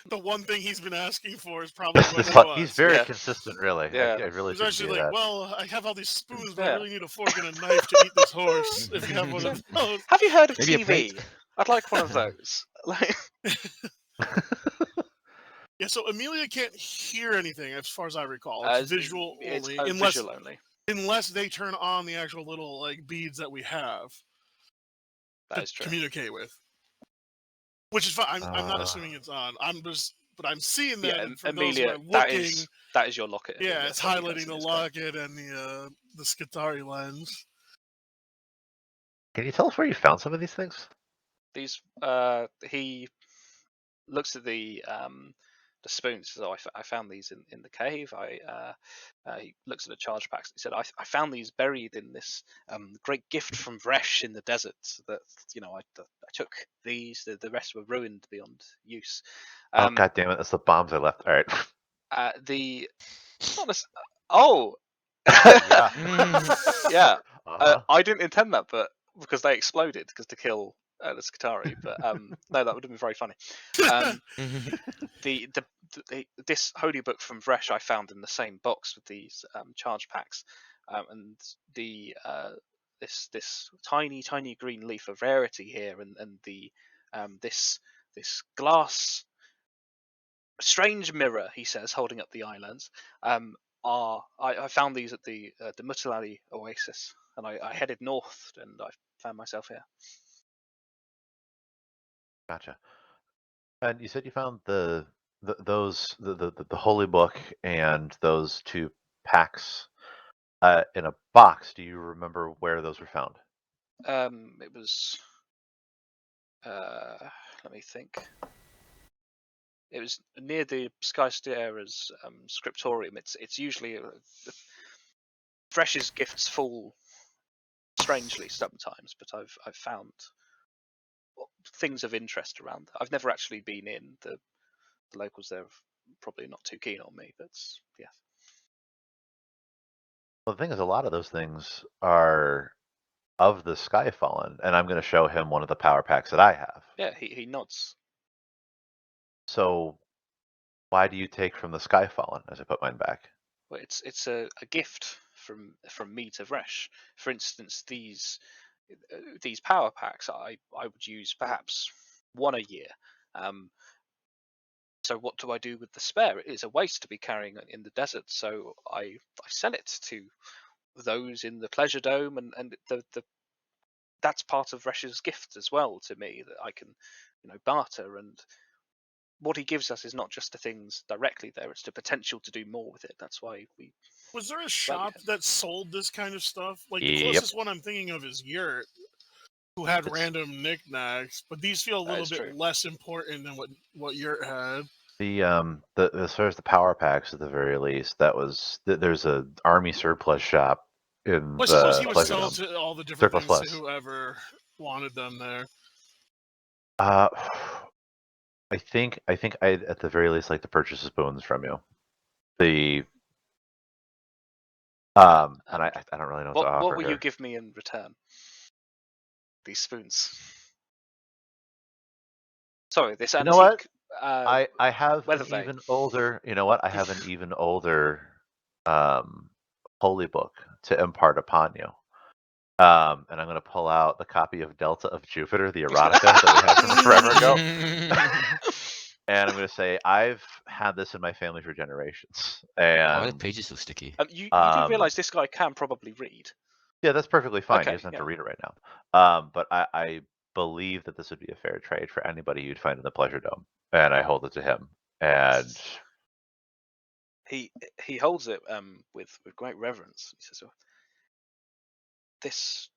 The one thing he's been asking for is probably what it was. He's very Yeah. consistent, really. Yeah. I really He's shouldn't actually do like, that. well, I have all these spoons, but I Yeah. really need a fork and a knife to eat this horse. If you have one of those. Have you heard of Maybe a TV? plate. I'd like one of those. Like, Yeah, so Amelia can't hear anything as far as I recall. It's visual it's only, unless visual only. unless they turn on the actual little like beads that we have That to is true. communicate with. Which is fine. I'm not assuming it's on. But I'm seeing that. Yeah, And for Amelia, those who are looking, that is your locket. yeah, Amelia, it's that you highlighting guys the in this code. locket and the Skitarii lens. Can you tell us where you found some of these things? These he looks at the spoons. So I found these in the cave. He looks at the charge packs. He said, I found these buried in this great gift from Vresh in the desert. That I took these. The rest were ruined beyond use. Oh god damn it! That's the bombs I left. All right. Oh. Yeah. Yeah. Uh-huh. I didn't intend that, but because they exploded to kill the Skitarii. But no, that would have been very funny. This holy book from Vresh I found in the same box with these charge packs, and this tiny green leaf of rarity here, and the this glass strange mirror, he says, holding up the eye lens. I found these at the Mutalali Oasis, and I headed north, and I found myself here. Gotcha. And you said you found the holy book and those 2 packs in a box. Do you remember where those were found? It was. Let me think. It was near the Sky Sierra's scriptorium. It's usually Fresh's gifts fall strangely sometimes, but I've found things of interest around. I've never actually been in. The locals there are probably not too keen on me, but yeah. Well, the thing is, a lot of those things are of the Skyfallen, and I'm going to show him one of the power packs that I have. Yeah, he nods. So, why do you take from the Skyfallen as I put mine back? Well, it's a gift from me to Vresh. For instance, these power packs I would use perhaps one a year. So what do I do with the spare? It is a waste to be carrying it in the desert. So I sell it to those in the Pleasure Dome, and that's part of Vresh's gift as well to me, that I can barter. And what he gives us is not just the things directly there; it's the potential to do more with it. That's why we. Was there a shop that sold this kind of stuff? Like the Yep. closest one I'm thinking of is Yurt, who had random knicknacks, but these feel a little bit less important than what Yurt had. As far as the power packs, at the very least, there's a army surplus shop in I suppose he would sell to all the different things to whoever wanted them there. I I think I'd at the very least like to purchase spoons from you. And I don't really know what to offer What will here. you give me in return? These spoons. Sorry, this You antique. know what? I have weather an vane. even older. You know what? I have an even older holy book to impart upon you. And I'm going to pull out the copy of Delta of Jupiter, the erotica that we had from forever ago. And I'm going to say, I've had this in my family for generations. Why are the And pages so sticky? You do realise this guy can probably read. yeah, that's perfectly fine. Okay, He doesn't have yeah. to read it right now. But I believe that this would be a fair trade for anybody you'd find in the Pleasure Dome. And I hold it to him. And He holds it with great reverence. He says, well, this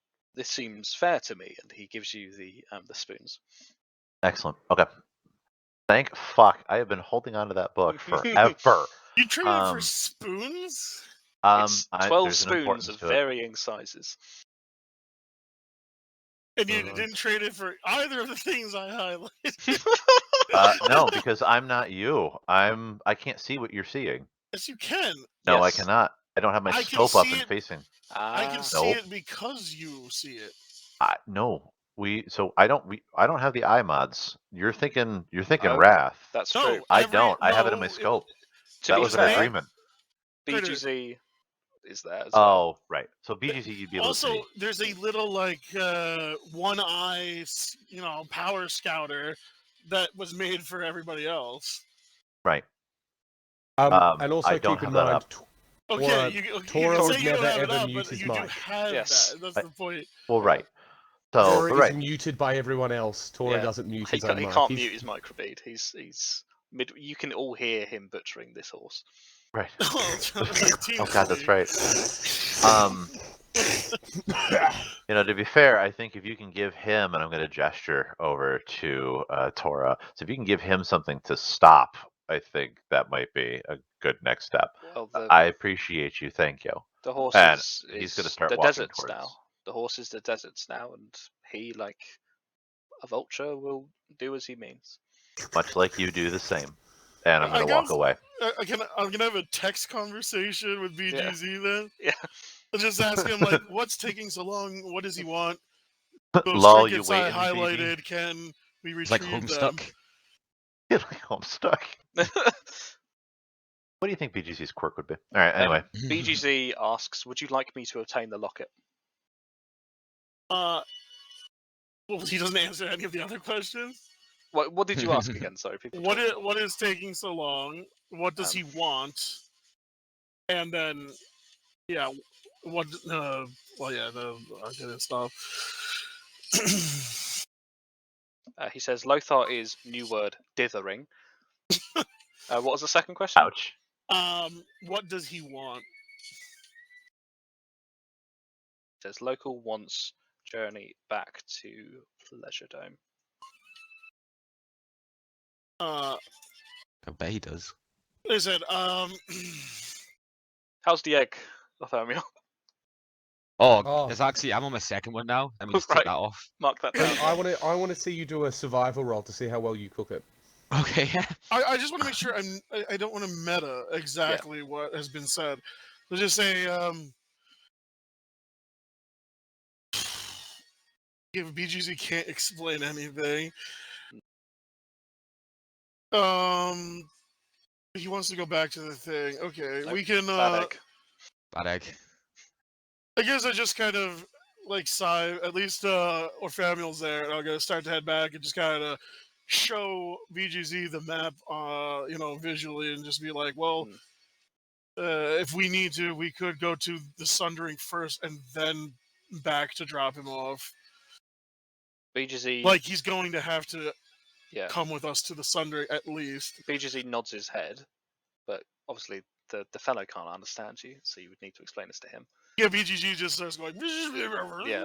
seems fair to me, and he gives you the spoons. excellent. Okay. Thank fuck. I have been holding on to that book forever. You traded for spoons? It's 12 there's an spoons importance of to it. varying sizes. And you didn't trade it for either of the things I highlighted? No, because I'm not you. I can't see what you're seeing. Yes, you can. No, I Yes. cannot. I don't have my I can scope up see and it. facing. I can Ah, see Nope. it because you see it. No. I don't have the eye mods. You're thinking okay, Wrath. that's No, true. I don't. I have it in my no, scope. To That be was an fair, agreement. BGZ is there as well. Oh, right. So BGC you'd be able to Also, see. there's a little like one eye, power scouter that was made for everybody else. Right. And also I don't keep in have that mind, up. Okay, Tora you can would say you don't never have it ever up, mute but his you do mic. have Yes. that. That's the point. Well, right. So, Tora but is right. muted by everyone else. Tora Yeah. doesn't mute He his own he mic. can't He's- mute his microbead. He's mid. You can all hear him butchering this horse. Right. Oh, Oh God, that's right. To be fair, I think if you can give him, and I'm going to gesture over to Tora, so if you can give him something to stop, I think that might be a good next step. Well, I appreciate you. Thank you. the horse And is he's going to start the walking deserts towards. now. The horse is the deserts now, and he, like a vulture, will do as he means. Much like you do the same. And I'm going to walk away. I'm gonna have a text conversation with BGZ then. Yeah. I'll just ask him like, "What's taking so long? What does he want? Those Lol, you trinkets I waiting, BB? highlighted, can we It's like retrieve them?" Homestuck. You're like, I'm stuck. What do you think BGC's quirk would be? All right. Anyway, BGZ asks, "Would you like me to obtain the locket?" Well, he doesn't answer any of the other questions. What did you ask again? Sorry, people. What is taking so long? What does he want? And then, yeah, what? Well, yeah, the stuff. He says Lothar is new word dithering. What was the second question? ouch. What does he want? It says local wants journey back to Pleasure Dome. I bet he does. Listen, How's the egg, Lotharmiel? Oh. It's actually I'm on my second one now. Let me just Right. take that off. Mark that down. I want to see you do a survival roll to see how well you cook it. Okay. I just want to make sure I don't want to meta exactly what has been said. Let's just say, if BGZ can't explain anything, he wants to go back to the thing. Okay, Nope, we can. Bad egg. Bad egg. I guess I just kind of like sigh. At least Orphamuel's there, and I'm gonna start to head back and just kind of show BGZ the map, visually, and just be like, well, if we need to, we could go to the Sundering first and then back to drop him off. BGZ. Like he's going to have to Yeah. come with us to the Sundering at least. BGZ nods his head, but obviously the fellow can't understand you, so you would need to explain this to him. Yeah, BGG just starts going. Yeah.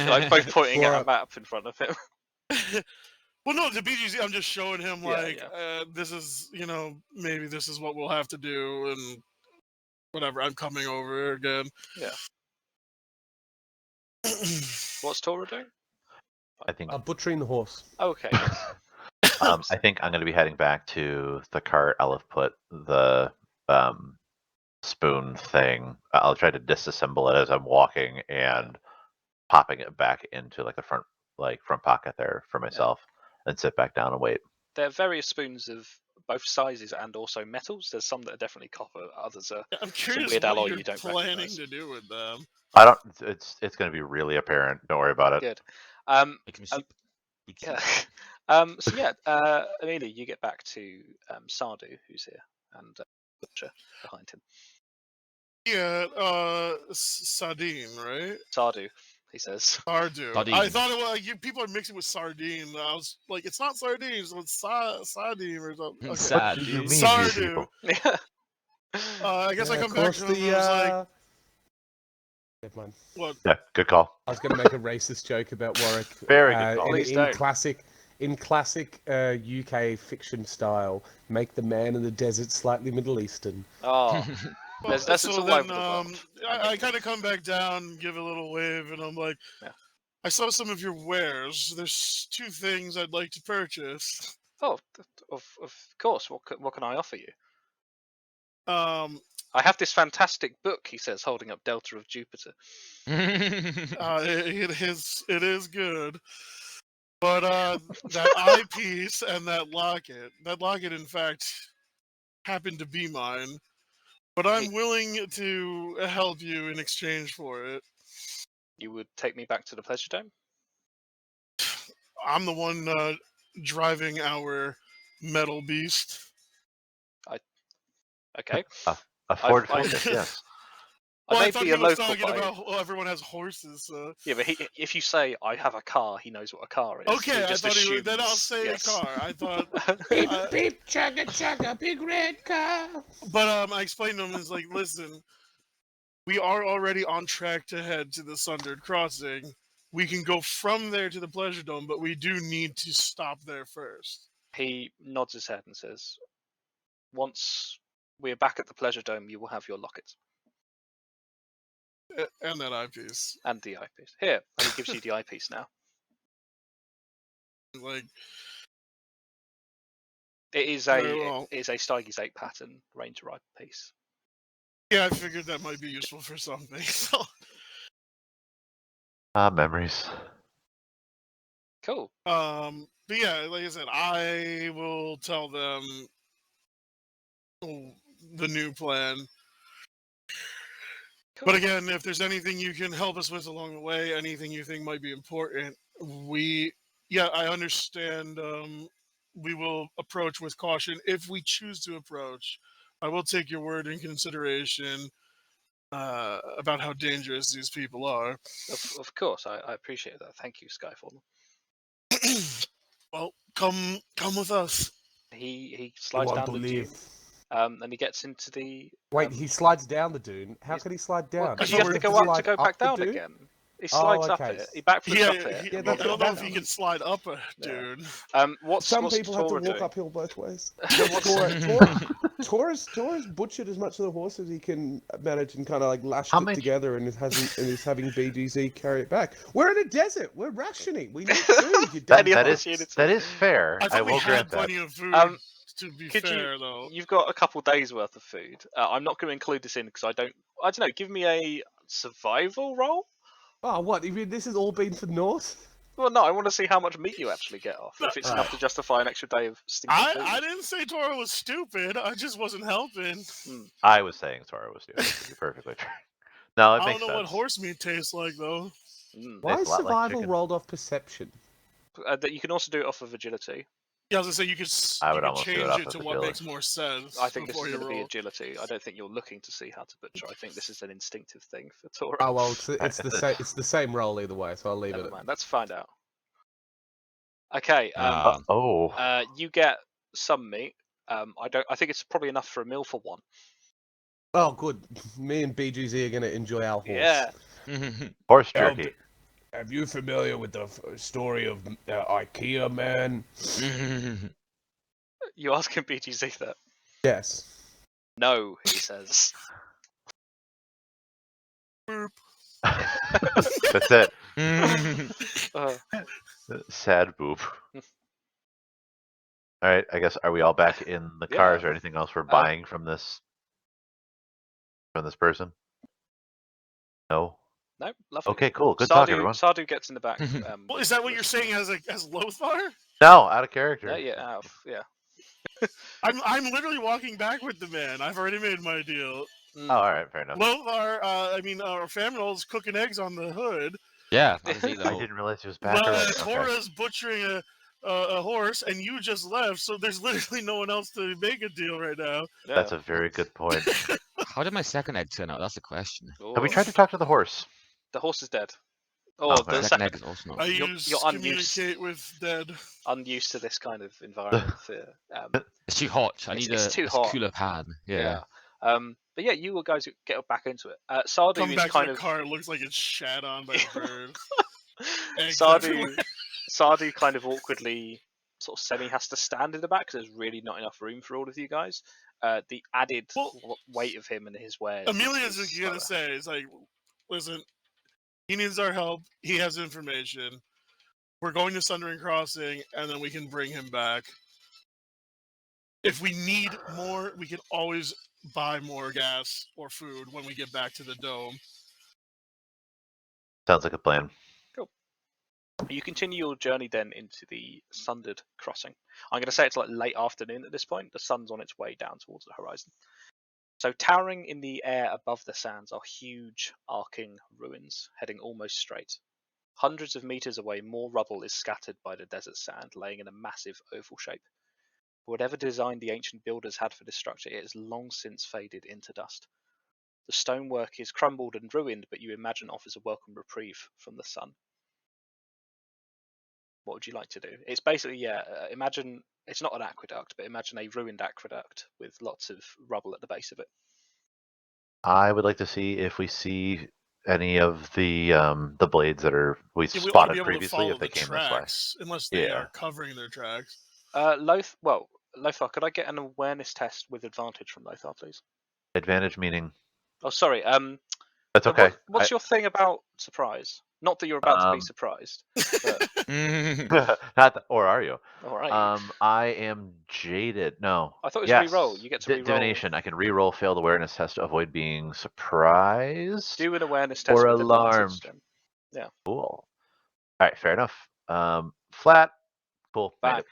Like both pointing at a map in front of him. Well, no, the BGC, I'm just showing him Yeah, this is, maybe this is what we'll have to do, and whatever. I'm coming over again. Yeah. What's Tora doing? I think. Butchering the horse. Okay. I think I'm going to be heading back to the cart. I'll have put the spoon thing. I'll try to disassemble it as I'm walking and popping it back into like the front pocket there for myself, and sit back down and wait. There are various spoons of both sizes and also metals. There's some that are definitely copper. Others are I'm curious weird what alloy you're you don't planning recognise. to do with them. I don't. It's going to be really apparent. Don't worry about it. Good. Make me soup. Eat Yeah. soup. So yeah, Amelia, you get back to Sardu, who's here, and Butcher behind him. Yeah, sardine, right? Sardu, he says. Sardu. Sardine. I thought it was people are mixing with sardine. I was like, it's not sardines, it's sardine or something. Okay. Sad, What do you dude. mean, you Sardu. people? Yeah. I guess I Yeah, come of back course to him and I was like, Never mind. what? Yeah, good call. I was going to make a racist joke about Warwick. Very good call. Please in don't. classic UK fiction style, make the man in the desert slightly Middle Eastern. Oh, Well, there's deserts so all then, over the world. I kind of come back down, give a little wave, and I'm like, Yeah. I saw some of your wares. There's 2 things I'd like to purchase. Oh, of course. What can I offer you? Um, I have this fantastic book, he says, holding up Delta of Jupiter. it is good, but that eyepiece and that locket, in fact, happened to be mine. But I'm willing to help you in exchange for it. You would take me back to the Pleasure Dome? I'm the one driving our metal beast. Okay. A Ford I- Focus, yes. Well, I may thought be he a was local talking buyer. about everyone has horses. So. Yeah, but if you say I have a car, he knows what a car is. Okay, He I just thought he would. Then I'll assumes- say yes. a car. I thought, Beep, I- beep, chugga, chugga, big red car. but I explained to him, it's like, listen, we are already on track to head to the Sundered Crossing. We can go from there to the Pleasure Dome, but we do need to stop there first. He nods his head and says, "Once we're back at the Pleasure Dome, you will have your locket And that eyepiece. and the eyepiece. Here," and he gives you the eyepiece now. Like, It is Very well. a Steiges 8 pattern Ranger eyepiece. yeah, I figured that might be useful for something. So, Memories. Cool. but yeah, like I said, I will tell them the new plan. Cool. But again, if there's anything you can help us with along the way, anything you think might be important, I understand. We will approach with caution if we choose to approach. I will take your word in consideration about how dangerous these people are. Of course, I appreciate that. Thank you, Skyfall. Well, come with us. He slides down the dune, and he gets into the. Wait, he slides down the dune. How he's- can he slide down? Well, because I you thought have to we go were up to go back the down dune? again. He slides up okay. it. He backflips Yeah, up it. Yeah, I that's- don't know if that's- you can slide up a Yeah. dude. What's Some what's people have to Tora walk doing? uphill both ways. What's- Tora's butchered as much of the horse as he can manage and kind of like lashed How it many- together and is having BGZ carry it back. We're in a desert. We're rationing. We need food. You That dumb is- fuck. That is fair. I I thought we will had grant that. plenty of food. To be Could fair, though, you've got a couple days worth of food. I'm not going to include this in because I don't know. Give me a survival roll. Oh, what? You mean this has all been for North? Well, no, I want to see how much meat you actually get off. If it's enough Right. to justify an extra day of stinking food. I didn't say Tora was stupid. I just wasn't helping. I was saying Tora was doing it, to be perfectly fair. No, it I makes don't know what sense. horse meat tastes like, though. Why Tastes is a lot like survival chicken. rolled off perception? That you can also do it off of agility. Yeah, I was gonna say you could, I you would could almost do it change off it of to what agility. makes more sense. I think this before is you going to be roll. agility. I don't think you're looking to see how to butcher. I think this is an instinctive thing for Tora. Oh well, it's the same roll either way, so I'll leave Never it. mind. Let's find out. Okay. You get some meat. I think it's probably enough for a meal for one. Oh, good. Me and BGZ are gonna enjoy our horse. Yeah. Horse jerky. Are you familiar with the story of IKEA man? You asking BGZ that? Yes. No, he says. That's it. Uh, Sad boop. All right. I guess are we all back in the Yeah. cars or anything else we're buying from this person? No. No, lovely. Okay. Cool. Good talk, everyone. Sardu gets in the back. Well, is that what you're saying as Lothar? No, out of character. Yeah. I'm literally walking back with the man. I've already made my deal. Oh, all right. Fair enough. Lothar, our Faminal's cooking eggs on the hood. Yeah, I was I didn't realize he was back already. Okay. Tora's butchering a horse, and you just left, so there's literally no one else to make a deal right now. Yeah. That's a very good point. How did my second egg turn out? That's the question. Have we tried to talk to the horse? The horse is dead. Oh, Oh, okay. the Second second. egg is also not. I You're use unused. communicate with dead. Unused to this kind of environment. It's too hot. I need it's a too hot. cooler pan. Yeah. But yeah, you guys get back into it. Sardu Come is back kind to of the car. It looks like it's shat on by a bird. Eggs Sardu. everywhere. Sardu kind of awkwardly sort of semi has to stand in the back because there's really not enough room for all of you guys. The added weight of him and his wares. Amelia's is gonna slower. say, "It's like, listen, he needs our help. He has information. We're going to Sundering Crossing, and then we can bring him back. If we need more, we can always buy more gas or food when we get back to the dome." Sounds like a plan. You continue your journey then into the Sundered Crossing. I'm going to say it's like late afternoon at this point. The sun's on its way down towards the horizon. So towering in the air above the sands are huge arcing ruins, heading almost straight. Hundreds of meters away, more rubble is scattered by the desert sand, laying in a massive oval shape. Whatever design the ancient builders had for this structure, it has long since faded into dust. The stonework is crumbled and ruined, but you imagine offers a welcome reprieve from the sun. What would you like to do? It's basically, imagine, it's not an aqueduct, but imagine a ruined aqueduct with lots of rubble at the base of it. I would like to see if we see any of the blades that we Yeah, we ought to spotted be able to previously follow if they the came tracks, unless they Yeah. are covering their tracks. Lothar, could I get an awareness test with advantage from Lothar, please? this way. Advantage meaning Oh, sorry. that's so okay. What's your thing about surprise? Not that you're about to be surprised. But, Not that, or are you? all right. I am jaded. No. I thought it was yes. a reroll. You get to reroll. Divination. I can reroll failed awareness test to avoid being surprised Do an awareness test or with alarmed. advantage. Then. Cool. All right. Fair enough. Flat. Cool. Made Bang. it.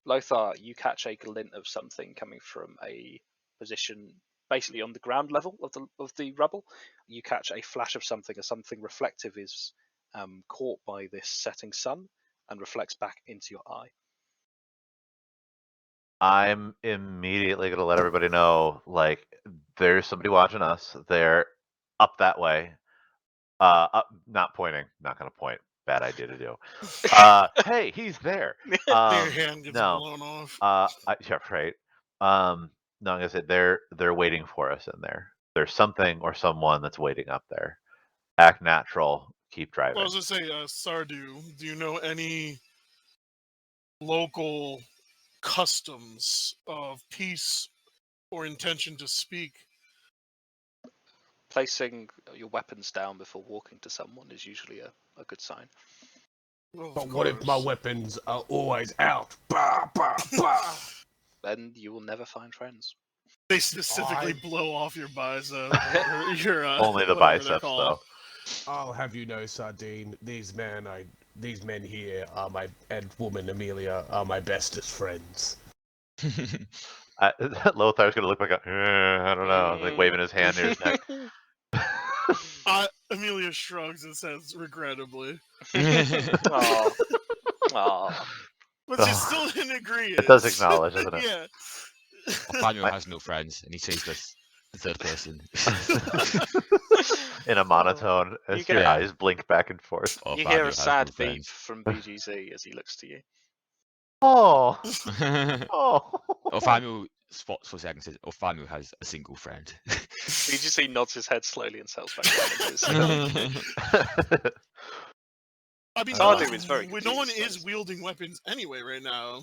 Lothar, you catch a glint of something coming from a position basically on the ground level of the rubble. You catch a flash of something, as something reflective is caught by this setting sun and reflects back into your eye. I'm immediately going to let everybody know, like, there's somebody watching us. They're up that way. Up, not pointing. Not going to point. Bad idea to do. Hey, he's there. Their hand gets blown off. Yeah, right. No, I'm going to say they're waiting for us in there. There's something or someone that's waiting up there. Act natural. Keep driving. Well, I was going to say, Sardu, do you know any local customs of peace or intention to speak? Placing your weapons down before walking to someone is usually a good sign. But what if my weapons are always out? Bah, bah, bah. Then you will never find friends. They specifically blow off your bicep. Your, Only the whatever they're biceps, called. though. I'll have you know, Sardine, these men here are and woman Amelia are my bestest friends. Lothar's gonna look like I don't know, like waving his hand near his neck. Amelia shrugs and says, regrettably. Aww. But she's still in agreement. It does acknowledge, doesn't it? Yeah. Nathaniel has no friends, and he says this the third person. In a monotone, as You get your it. eyes blink back and forth. Oh, You Nathaniel hear a has no sad beep friends. from BGZ as he looks to you. Oh, oh. Nathaniel spots for a second and says, Nathaniel has a single friend. BGZ nods his head slowly and settles back down into his I mean, Sardu is very no one confused, is wielding weapons anyway right now.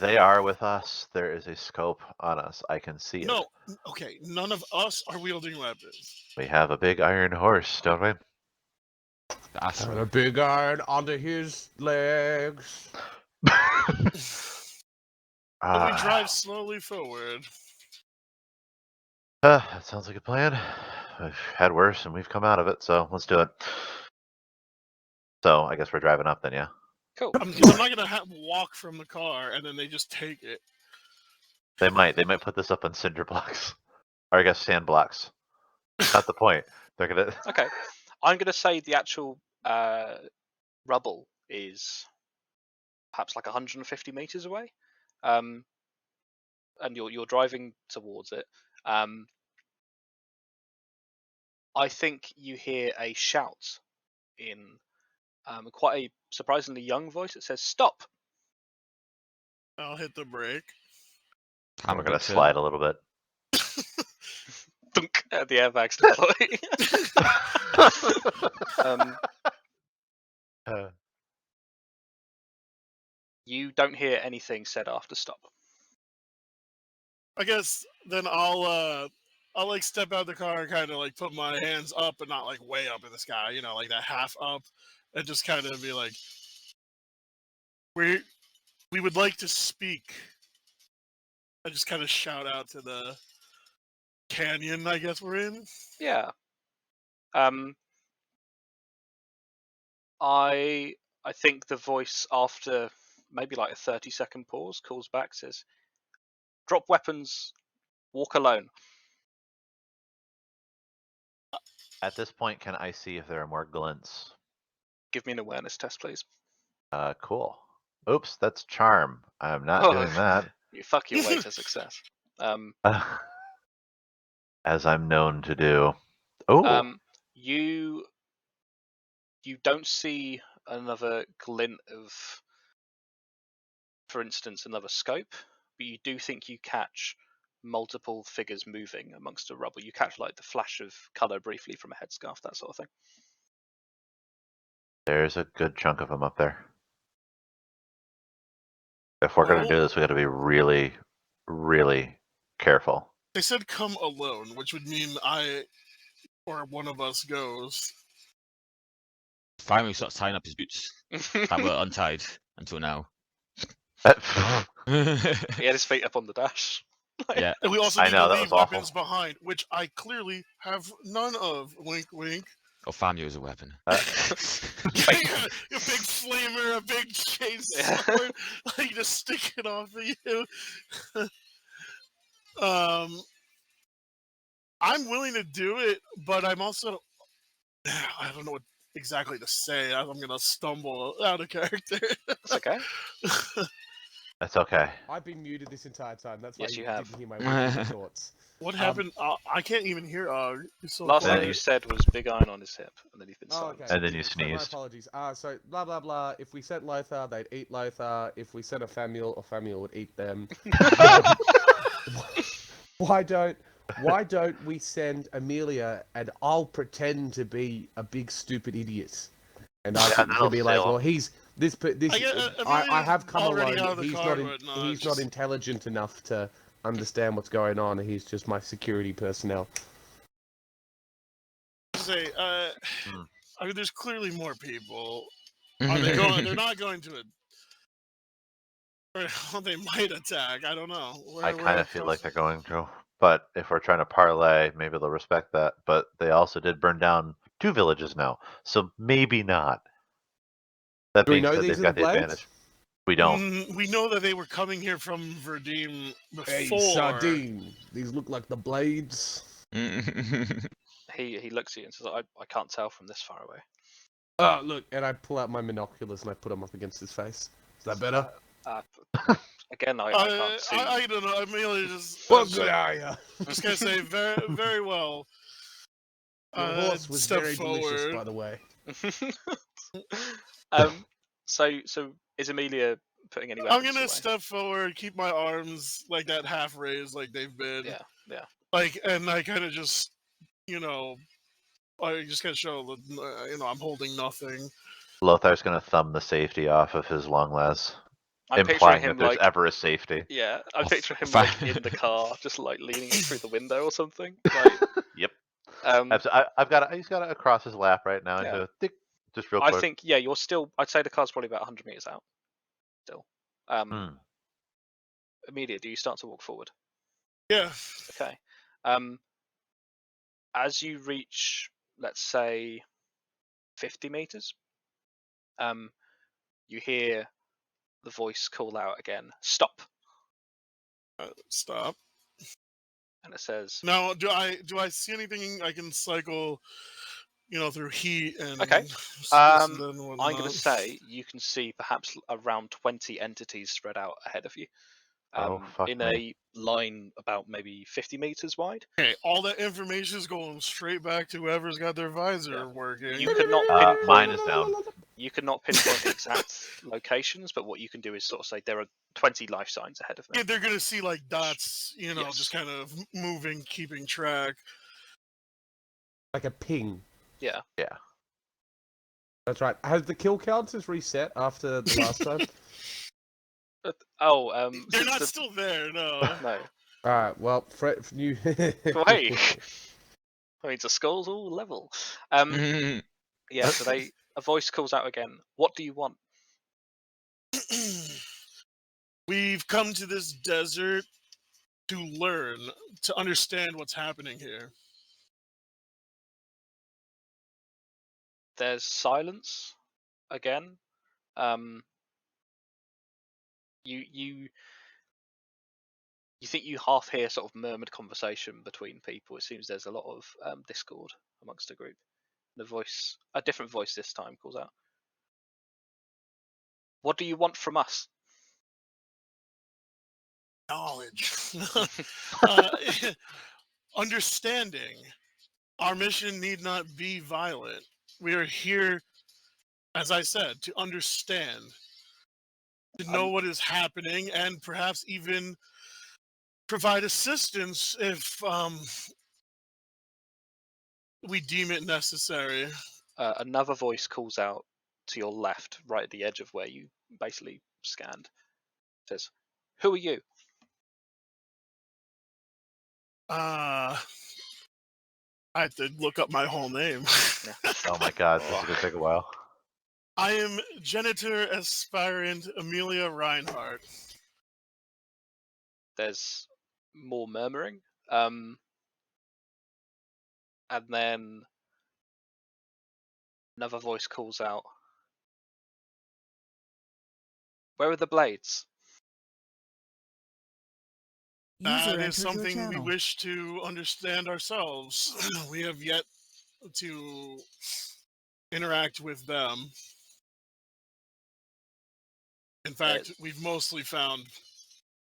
They are with us. There is a scope on us. I can see it. No, okay, none of us are wielding weapons. We have a big iron horse, don't we? That's And a big iron under his legs. But we drive slowly forward. That sounds like a plan. We've had worse and we've come out of it, so let's do it. So I guess we're driving up then, yeah? Cool. Because I'm not gonna walk from the car and then they just take it. They might put this up on cinder blocks. Or I guess sand blocks. Not the point. They're gonna Okay. I'm going to say the actual rubble is perhaps like 150 meters away, and you're driving towards it. I think you hear a shout in quite a surprisingly young voice. It says, "Stop!" I'll hit the brake. and we're gonna slide a little bit. Thunk, the airbags deploy. You don't hear anything said after stop. I guess then I'll like step out of the car and kind of like put my hands up, but not like way up in the sky, you know, like that half up, and just kind of be like, we would like to speak. I just kind of shout out to the canyon, I guess we're in. Yeah. I think the voice, after maybe like a 30-second pause, calls back, says, "Drop weapons, walk alone." At this point, can I see if there are more glints? Give me an awareness test, please. Cool. Oops, that's charm. I'm not Oh. doing that. You fuck your way to success. As I'm known to do. Oh, You don't see another glint of, for instance, another scope, but you do think you catch multiple figures moving amongst the rubble. You catch like the flash of colour briefly from a headscarf, that sort of thing. there's a good chunk of them up there. If we're gonna do this, we got to be really, really careful. They said come alone, which would mean I or one of us goes. Finally starts tying up his boots that were untied until now. He had his feet up on the dash. Yeah. And we also I need know, to that leave was awful. weapons behind, which I clearly have none of. Wink, wink. Oh, family was a weapon. A big flamer, a big chain sword, like just stick it off of you. I'm willing to do it, but I'm also I don't know what exactly to say. I'm gonna stumble out of character. That's okay. That's okay. I've been muted this entire time. That's why Yes, you you have. didn't hear my weird thoughts. What happened? I can't even hear. So Last quiet. thing you said was big iron on his hip, and then you've been Oh, silent. okay. And then you So my sneezed. apologies. So blah blah blah. If we sent Lothar, they'd eat Lothar. If we sent a Famule, a Famule would eat them. Why don't we send Amelia and I'll pretend to be a big stupid idiot, and I Yeah, can that'll be like, sell well, him. he's this. I have come already alone. out of the He's car, not. but no, He's it's not just- intelligent enough to understand what's going on. He's just my security personnel. Say, I mean, there's clearly more people. Are they Mm-hmm. going? They're not going to. Or they might attack. I don't know. I kind of feel like they're going to. But if we're trying to parlay, maybe they'll respect that. But they also did burn down 2 villages now, so maybe not. That Do we being know said, these they've are got the the Blades? advantage. We don't. We know that they were coming here from Verdim before. Hey, Sardine. These look like the Blades. He looks at you and says, "I can't tell from this far away." Oh, look, and I pull out my binoculars and I put them up against his face. Is that better? Again, I can't see. I don't know. Amelia just. What good are you? Just gonna say very, very well. Your horse was step very delicious, forward. by the way. So is Amelia putting any I'm weapons gonna away? step forward, keep my arms like that, half raised, like they've been. Yeah. Like, and I kind of just, I just gotta show that, I'm holding nothing. Lothar's going to thumb the safety off of his long les, I'm picturing implying him that there's like, ever a safety. yeah, I'm Oh, picturing him fuck. like in the car, just like leaning it through the window or something. Like, Yep. um, He's got it across his lap right now. Yeah. So, tick, just real I quick. think you're still. I'd say the car's probably about 100 meters out. Still. Amelia, do you start to walk forward? Yeah. Okay. As you reach, let's say, 50 meters, you hear the voice call out again, "Stop!" Stop. And it says, Now, do I see anything I can cycle, through heat and Okay. this and then I'm whatnot? going to say you can see perhaps around 20 entities spread out ahead of you. Fuck in me. a line about maybe 50 meters wide. Okay, all that information is going straight back to whoever's got their visor Yeah. working. You could not Mine pinpoint. is down. You could not pinpoint exact locations, but what you can do is sort of say there are 20 life signs ahead of me. Yeah, they're gonna see like dots, Yes. just kind of moving, keeping track. Like a ping. Yeah. Yeah. That's right. Has the kill counters reset after the last time? They're since not the- still there, no. No. Alright, well, you. Wait. I mean, the skull's all level. Yeah. So a voice calls out again. What do you want? We've come to this desert to learn, to understand what's happening here. There's silence again. You think you half hear sort of murmured conversation between people. It seems there's a lot of discord amongst the group. A different voice this time, calls out, "What do you want from us?" Knowledge. Understanding. Our mission need not be violent. We are here, as I said, to understand, to know what is happening, and perhaps even provide assistance if we deem it necessary. Another voice calls out to your left, right at the edge of where you basically scanned. It says, "Who are you?" I have to look up my whole name. Oh my god, this is gonna take a while. I am Genitor Aspirant Amelia Reinhardt. There's more murmuring. And then another voice calls out, "Where are the blades?" That is something we wish to understand ourselves. We have yet to interact with them. In fact, we've mostly found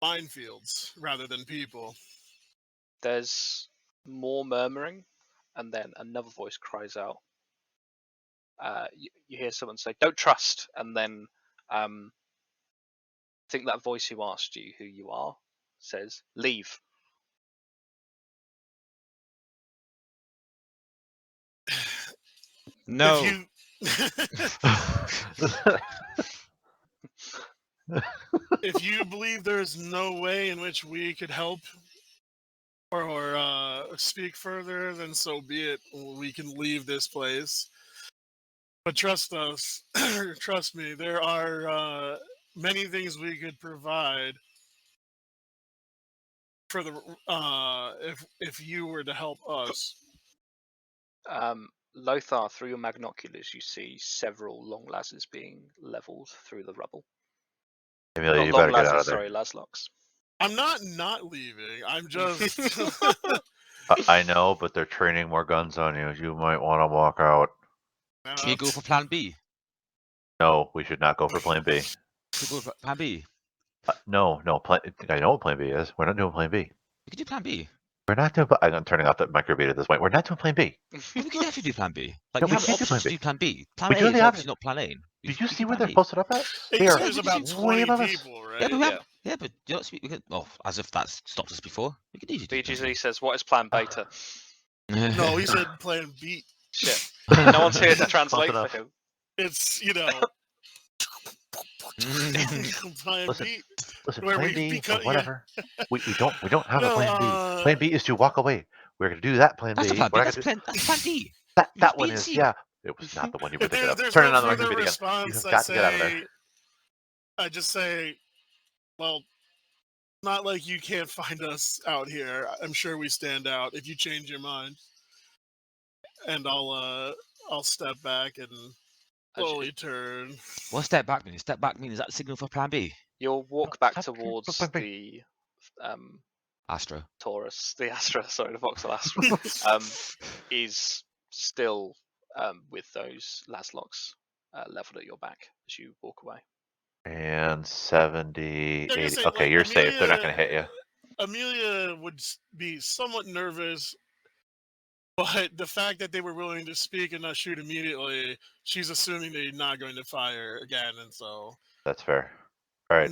minefields rather than people. There's more murmuring, and then another voice cries out. You hear someone say, "Don't trust," and then I think that voice who asked you who you are says, "Leave." No. If you believe there's no way in which we could help or speak further, then so be it. We can leave this place. But trust us, trust me, there are many things we could provide for the if you were to help us. Lothar, through your magnoculars, you see several long lasers being leveled through the rubble. Amelia, Not you long better get lasers, out of there. sorry, laslocks. I'm not leaving. I'm just. I know, but they're training more guns on you. You might want to walk out. Should we go for plan B? No, we should not go for plan B. Should we go for plan B? No. I know what plan B is. We're not doing plan B. We could do plan B. We're not doing. I'm turning off the microbeat at this point. We're not doing plan B. Well, we could definitely do plan B. Like, No, we we have can't do options plan to do plan B. Plan We A do is the obviously not plan A. Did you see where plan they're B. posted up at? They are There's about way 20 above us. people, right? Yeah, but we Yeah. have, yeah, but you know, we could. Oh, as if that's stopped us before. We could easily do plan BGZ says, "What is plan beta?" B. No, he said plan B. Shit. No one's here to Close translate for enough. him. It's plan Listen, B. Listen, Where plan we B, become- or whatever. We don't have a No, plan B. Plan B is to walk away. We're gonna do that plan That's B. the plan B. We're not That's gonna plan D. that B one and is, C. yeah. It was not the one you were If thinking of. there's Turn it no on the further microbeat again. You response, have I got to get out of there. say, I just say, well, not like you can't find us out here. I'm sure we stand out if you change your mind. And I'll step back and slowly turn. What step back mean? Step back mean is that the signal for Plan B? You'll walk back towards the Astra. Taurus, the Astra, sorry, the Vauxhall Astra, is still with those laslocks leveled at your back as you walk away. And 70, Like I 80. said, Okay, like, you're safe. They're not going to hit you. Amelia would be somewhat nervous, but the fact that they were willing to speak and not shoot immediately, she's assuming they're not going to fire again, and so. That's fair. All right.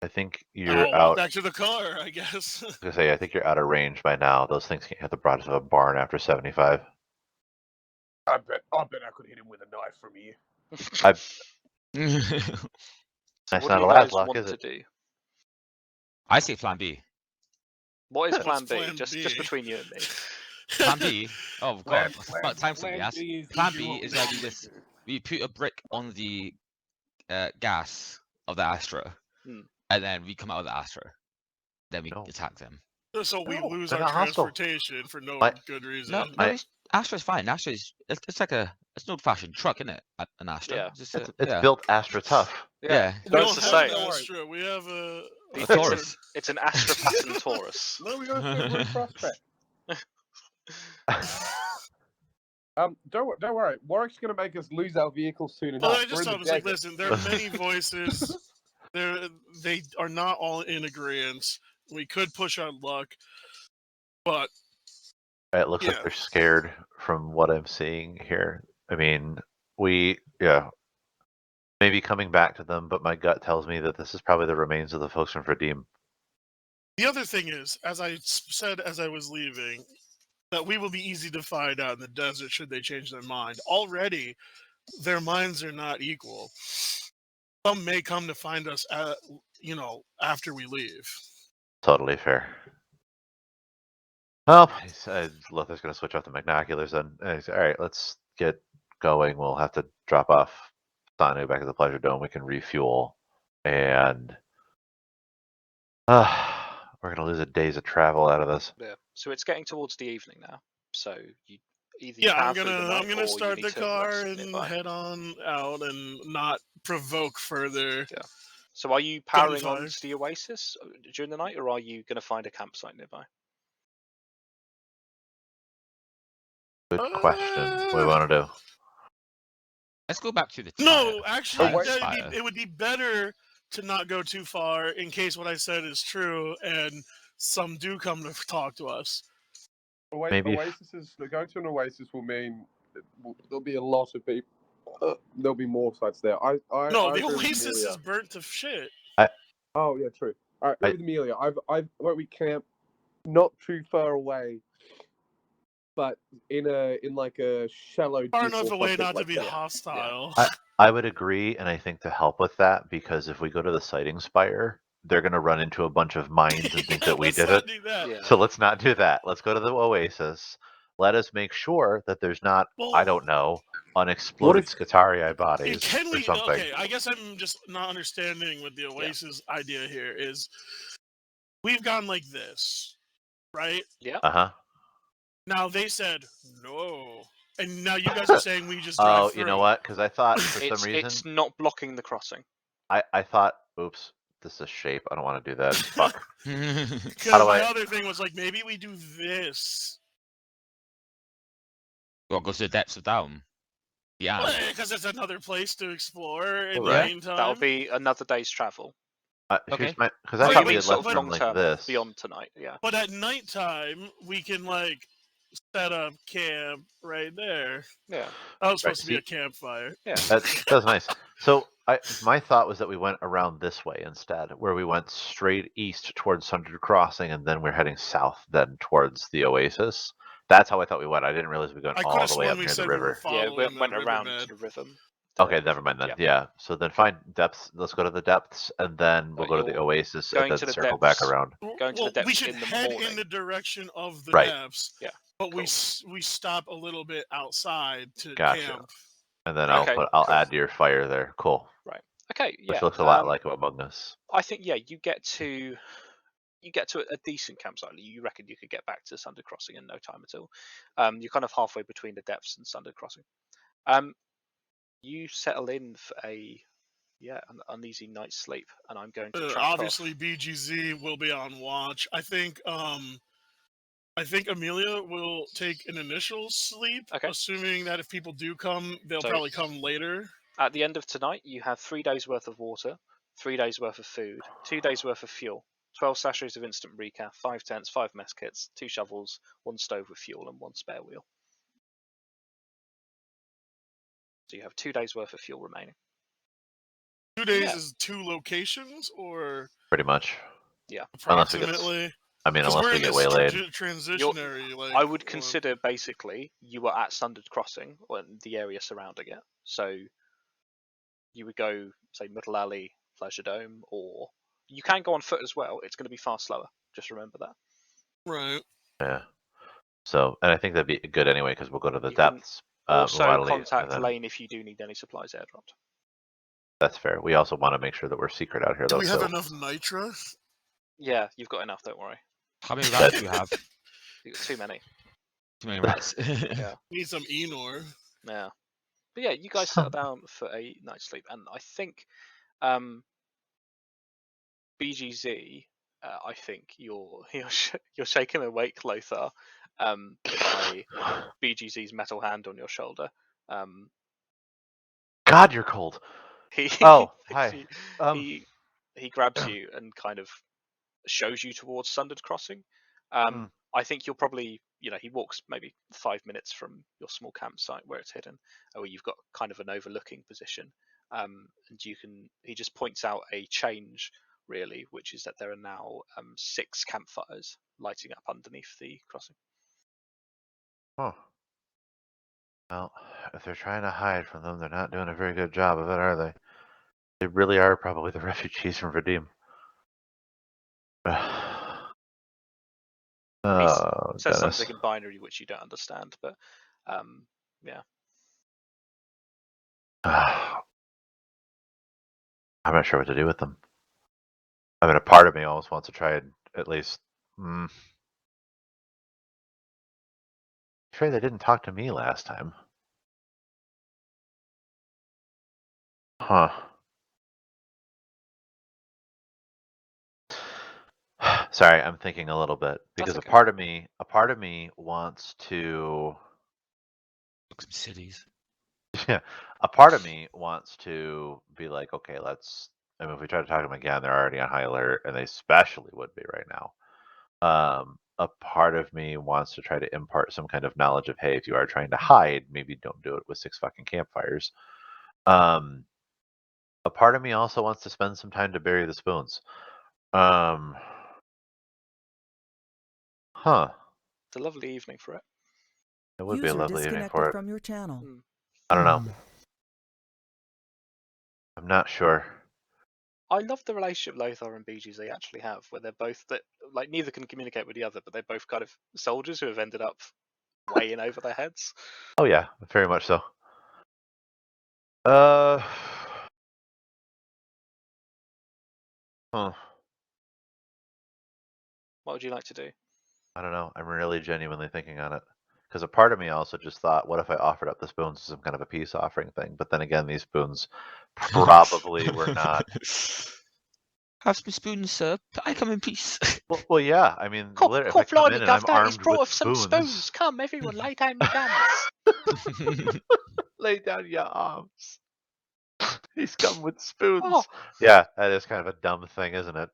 I think you're I'll out. walk back to the car, I guess. I was gonna say, I think you're out of range by now. Those things can't hit the broadside of a barn after 75. I bet I could hit him with a knife from here. So That's what not do a you guys laslock, want is to it? do? I say Plan B. What is What's Plan B? Plan Just B? between you and me. Plan B. Oh god, it's Plan- about time for me. Plan Yes. B is Plan you B want is me where to we do. just we put a brick on the gas of the Astra, and then we come out of the Astra. Then we No. attack them. So we No, lose they're our not hostile. transportation for no good reason. No, Astra's fine. Astra's it's like it's an old-fashioned truck, isn't it? An Astra. Yeah. Just, It's built Astra tough. Yeah. We Don't don't to have say. an Astra. We have a A Taurus. It's an Astra pattern Taurus. No, we got a prospect. Don't worry. Warwick's going to make us lose our vehicles soon enough. Well, I We're just in thought it was the like, desert. listen, there are many voices. They are not all in agreement. We could push our luck, but It looks like they're scared from what I'm seeing here. I mean, maybe coming back to them, but my gut tells me that this is probably the remains of the folks from Verdim. the other thing is, as I said as I was leaving, that we will be easy to find out in the desert should they change their mind. Already, their minds are not equal. Some may come to find us, after we leave. Totally fair. Well, Luther's going to switch off the binoculars then. All right, let's get going. We'll have to drop off Sanu back at the Pleasure Dome. We can refuel. And we're going to lose a days of travel out of this. Yeah. So it's getting towards the evening now. So you either Yeah, power I'm gonna or start you the need to car rest and nearby. head on out and not provoke further. Yeah. So are you powering on gunfire. to the Oasis during the night, or are you going to find a campsite nearby? Good question. What do we want to do? Let's go back to the No, actually, Fire. it would be better to not go too far in case what I said is true and some do come to talk to us. Maybe going to an oasis will mean there'll be a lot of people. There'll be more sites there. No, I the agree with Oasis Amelia. is burnt to shit. Oh yeah, true. All right, with Amelia, where we camp, not too far away, but in like a shallow. Far dip enough or away something not to like be that. hostile. I would agree, and I think to help with that, because if we go to the sighting spire, they're going to run into a bunch of mines and think that we Let's did not it. do that. Yeah. So let's not do that. Let's go to the Oasis. Let us make sure that there's not, Well, I don't know, unexploded Scutarii bodies Can or we? something. Okay, I guess I'm just not understanding what the Oasis idea here is. We've gone like this, right? Yeah. Uh-huh. Now they said no, and now you guys are saying we just drive Oh, through. you know what? Because I thought for some reason, It's not blocking the crossing. I thought, oops, this is shape. I don't want to do that. Fuck. Because How do my I- other thing was like maybe we do this. Well, go to the depths of down. Yeah. Because it's another place to explore in Well, the right. meantime. That'll be another day's travel. Okay. Because I Wait, thought wait, we had so left but- them long like term this. beyond tonight. Yeah. But at nighttime, we can like set up camp right there. Yeah. That was supposed Right, to be a see- campfire. Yeah. That was nice. So my thought was that we went around this way instead, where we went straight east towards Sundered Crossing, and then we're heading south then towards the Oasis. That's how I thought we went. I didn't realize we went I could all have the way sworn up we near said the we were river. Yeah. following We went the around riverbed. to the rhythm. Okay, never mind then. Yeah. So then find depths. Let's go to the depths, and then we'll But go to the you're Oasis, going and then to the circle back depths. around. Going to the Well, we depths should in the head in morning. the direction of the Right. depths. Yeah, But cool. we stop a little bit outside to Gotcha. camp. And then Okay, I'll cool. add to your fire there. Cool. Okay. Okay, yeah. Which looks a lot like Among Us. I think you get to a decent campsite. You reckon you could get back to Sundered Crossing in no time at all. You're kind of halfway between the depths and Sundered Crossing. You settle in for an uneasy night's sleep, and I'm going to track obviously off. BGZ will be on watch. I think Amelia will take an initial sleep, Okay. assuming that if people do come, they'll probably come later. At the end of tonight, you have 3 days worth of water, 3 days worth of food, 2 days worth of fuel, 12 sachets of instant recaf, 5 tents, 5 mess kits, 2 shovels, 1 stove with fuel, and 1 spare wheel. So you have 2 days worth of fuel remaining. 2 days is 2 locations, or pretty much. Yeah, approximately. Unless we get waylaid. Transitionary. I would consider basically you were at Sundered Crossing or the area surrounding it. So you would go, say, Middle Alley, Pleasure Dome, or you can go on foot as well. It's going to be far slower. Just remember that. Right. Yeah. So, and I think that'd be good anyway because we'll go to the depths. Also, contact Lane if you do need any supplies airdropped. That's fair. We also want to make sure that we're secret out here, though. Do we have enough nitra? Yeah, you've got enough. Don't worry. How many rats do you have? You've got too many. Too many rats. Yeah. Need some Enor. Yeah. But yeah, you guys settle down for a night's sleep, and I think BGZ. I think you're shaken awake, Lothar, by BGZ's metal hand on your shoulder. God, you're cold. Hi. He grabs you and kind of shows you towards Sundered Crossing. I think you'll probably, he walks maybe 5 minutes from your small campsite where it's hidden, where you've got kind of an overlooking position. And he just points out a change, really, which is that there are now 6 campfires lighting up underneath the crossing. Huh. Well, if they're trying to hide from them, they're not doing a very good job of it, are they? They really are probably the refugees from Redeem. He says something in binary which you don't understand, but yeah. I'm not sure what to do with them. A part of me almost wants to try and at least. Sure, they didn't talk to me last time. Huh. Sorry, I'm thinking a little bit because okay. a part of me wants to. Look, some sillies. Yeah, a part of me wants to be like, okay, let's. If we try to talk to them again, they're already on high alert, and they especially would be right now. A part of me wants to try to impart some kind of knowledge of, hey, if you are trying to hide, maybe don't do it with 6 fucking campfires. A part of me also wants to spend some time to bury the spoons. Huh. It's a lovely evening for it. It would be a lovely evening for it. From your channel. I don't know. I'm not sure. I love the relationship Lothar and BGZ actually have, where they're both neither can communicate with the other, but they're both kind of soldiers who have ended up way in over their heads. Oh yeah, very much so. Huh. What would you like to do? I don't know. I'm really genuinely thinking on it. Because a part of me also just thought, what if I offered up the spoons as some kind of a peace offering thing? But then again, these spoons probably were not. Have some spoons, sir. I come in peace. Well, yeah. I mean, if I come in and I'm armed with spoons. Come, everyone, lay down your guns. Lay down your arms. He's come with spoons. Oh. Yeah, that is kind of a dumb thing, isn't it?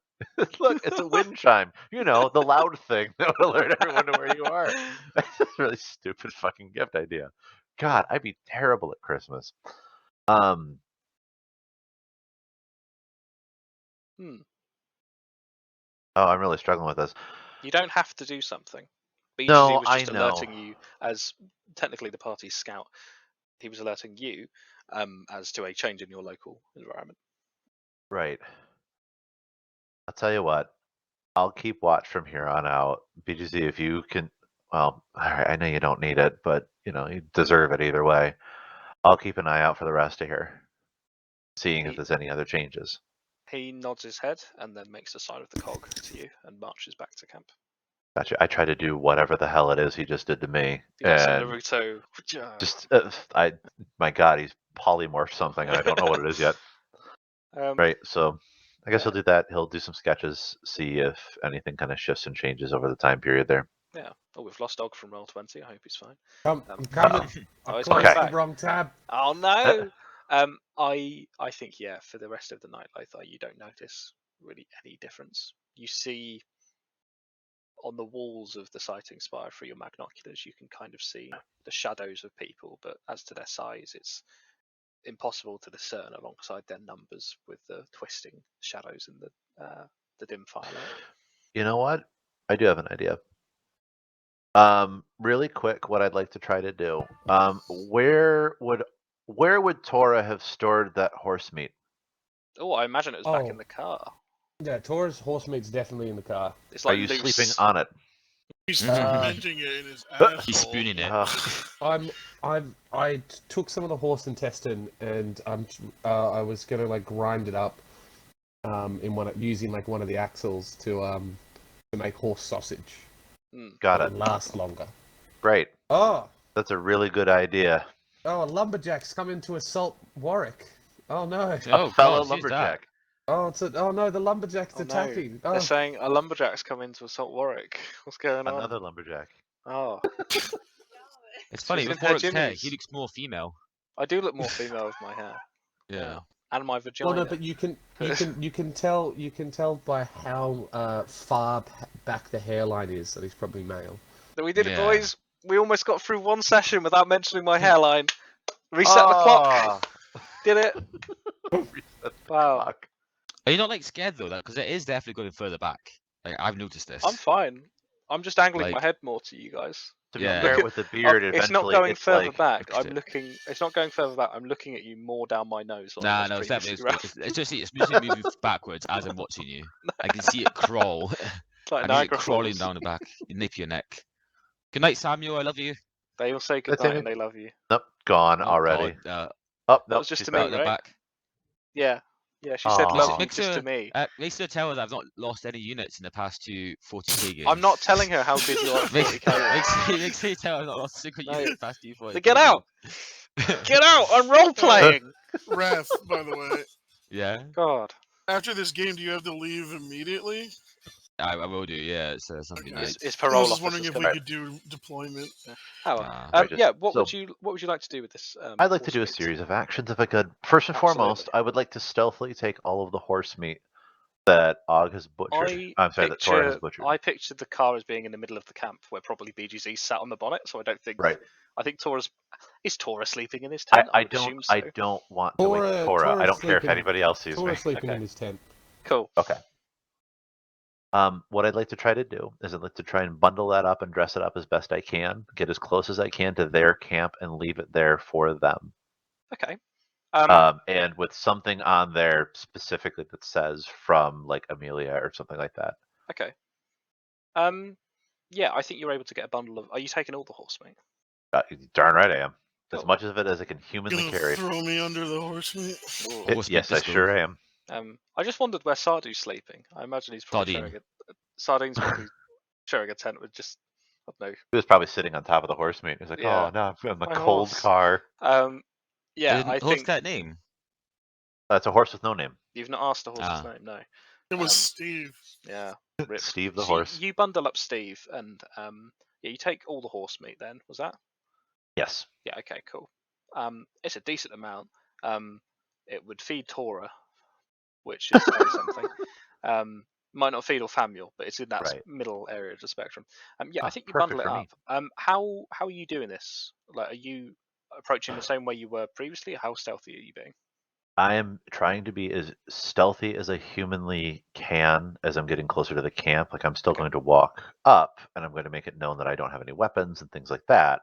Look, it's a wind chime. The loud thing that would alert everyone to where you are. That's a really stupid fucking gift idea. God, I'd be terrible at Christmas. Oh, I'm really struggling with this. You don't have to do something. BGZ was just alerting you as technically the party's scout. He was alerting you as to a change in your local environment. Right. I'll tell you what. I'll keep watch from here on out. BGZ, if you can. Well, I know you don't need it, but you deserve it either way. I'll keep an eye out for the rest of here. seeing if there's any other changes. He nods his head and then makes the sign of the cog to you and marches back to camp. Gotcha. I try to do whatever the hell it is he just did to me. He does some And Naruto. just, my God, he's polymorphed something, and I don't know what it is yet. Right, so I guess he'll do that. He'll do some sketches, see if anything kind of shifts and changes over the time period there. Yeah. Oh, we've lost Dog from Roll20. I hope he's fine. I'm coming. Oh, I he's closed coming the back. wrong tab. Oh no. I think for the rest of the night, Lothar, you don't notice really any difference. You see on the walls of the sighting spire through your magnoculars, you can kind of see the shadows of people, but as to their size, it's impossible to discern alongside their numbers with the twisting shadows in the dim firelight. You know what? I do have an idea. Really quick, what I'd like to try to do. Where would Tora have stored that horse meat? Oh, I imagine it was back in the car. Yeah, Tor's horse meat's definitely in the car. It's Are like you loose. sleeping on it? He's Mhm. fermenting it in his asshole. He's spooning it. I took some of the horse intestine and I was gonna like grind it up using like one of the axles to make horse sausage. Got It'll it. last longer. Great. Oh, That's a really good idea. lumberjacks come in to assault Warwick. Oh no. Oh, A fellow God, who's that? lumberjack. Oh no, the lumberjack's Oh, no. attacking. They're Oh. saying a lumberjack's come in to assault Warwick. What's going on? Another lumberjack. Oh, It's funny, She's with in her Warwick's hair, jimmies. he looks more female. I do look more female with my hair. Yeah. And my vagina. Well, no, but you can tell by how far back the hairline is that he's probably male. We did it, Yeah. boys. We almost got through one session without mentioning my hairline. Reset the clock. Did it. Wow. Fuck. Are you not like scared though, because it is definitely going further back. Like I've noticed this. I'm fine. I'm just angling my Like- head more to you guys. To be Yeah. fair, Look with the beard, It's not eventually going it's further like, back. fixed I'm it. looking. It's not going further back. I'm looking at you more down my nose. Like Nah, I no, was it's definitely previously, it's just it's usually moving backwards as I'm watching you. I can see it crawl. It's like I can see it Niagara crawling Falls. down the back. You nip your neck. Good night, Samuel. I love you. They all say That's goodnight it. and they love you. Nope, gone Oh, already. God, Oh, That no, was just she's to me, back. they're right? back. Yeah. Yeah, she said Aw. love you Makes just to her- me. Makes her tell us I've not lost any units in the past two 40k games. I'm not telling her how good you are at makes, 40k. makes her tell I've not lost a single No. unit in the past two 40k Get out! games. Get out! I'm role playing. Wrath, by the way. Yeah, God. After this game, do you have to leave immediately? I will do. Yeah, it's something Okay. nice. It's I parole was just wondering officers if coming. we could do deployment. Oh, Nah. Right, just- yeah. What so- would you like to do with this? I'd like to do a horse meat? series of actions if I could. First and foremost, Absolutely. I would like to stealthily take all of the horse meat that Og has butchered. I'm sorry, that Tora has butchered. I pictured the car as being in the middle of the camp, where probably BGZ sat on the bonnet. So I don't think. Right. I think is Tora sleeping in his tent? I would assume don't. I so. don't want to wake Tora. Tora's I don't care if sleeping- anybody else sees Tora's me. sleeping Okay. in his tent. Cool. Okay. What I'd like to try to do is I'd like to try and bundle that up and dress it up as best I can, get as close as I can to their camp and leave it there for them. Okay. And with something on there specifically that says from like Amelia or something like that. Okay. Yeah, I think you're able to get a bundle of. Are you taking all the horse meat? Darn right I am. As Cool. much of it as I can humanly Gonna carry. throw me under the horse meat. Ooh. Horse meat Yes, I disco. sure am. I just wondered where Sardu's sleeping. I imagine he's probably Sardine. sharing a. Sardine's probably sharing a tent with just. I don't He was probably sitting on top of the horse meat. He's like, Yeah. oh, no, I'm in the My cold horse." car. know. Yeah, Didn't I horse think that name. That's a horse with no name. you've not asked the horse's Ah. name. No. It was Um, Steve. Yeah. Rip. Steve the So horse. You bundle up Steve, and yeah, you take all the horse meat. Then was that? Yes. Yeah. Okay. Cool. It's a decent amount. It would feed Tora, which is saying something. Might not feed Orfamiel, but it's in that Right. middle area of the spectrum. Yeah, I Ah, think you perfect bundle it for up. me. How are you doing this? Like, are you approaching the same way you were previously? How stealthy are you being? I am trying to be as stealthy as I humanly can as I'm getting closer to the camp. Like I'm still going to walk up and I'm going to make it known that I don't have any weapons and things like that.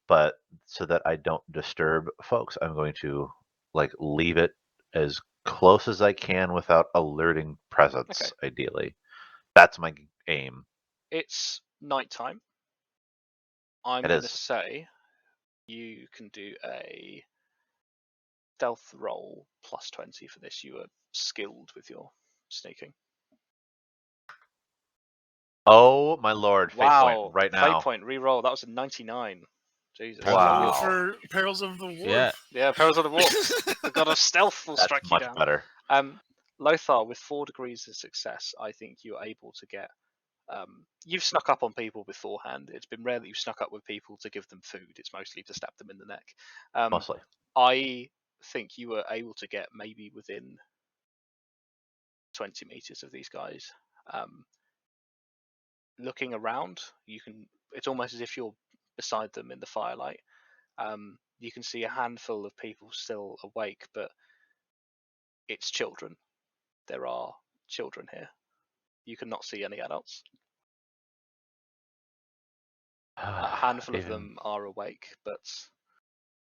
But so that I don't disturb folks, I'm going to like leave it as close as I can without alerting presence, ideally. That's my aim. It's nighttime. I'm It going to is. say you can do a stealth roll plus 20 for this. You are skilled with your sneaking. Oh my lord! Fate Wow! point right now. Fate point re-roll. That was a 99. Jesus. Wow. For Perils of the Wharf. Yeah. Yeah, Perils of the Warp. The god of stealth will That's strike you much down. better. Lothar, with 4 degrees of success, I think you're able to get. You've snuck up on people beforehand. It's been rare that you've snuck up with people to give them food. It's mostly to stab them in the neck. Mostly. I think you were able to get maybe within 20 meters of these guys. Looking around, it's almost as if you're beside them in the firelight. You can see a handful of people still awake, but it's children. There are children here. You cannot see any adults. A handful of Even them are awake, but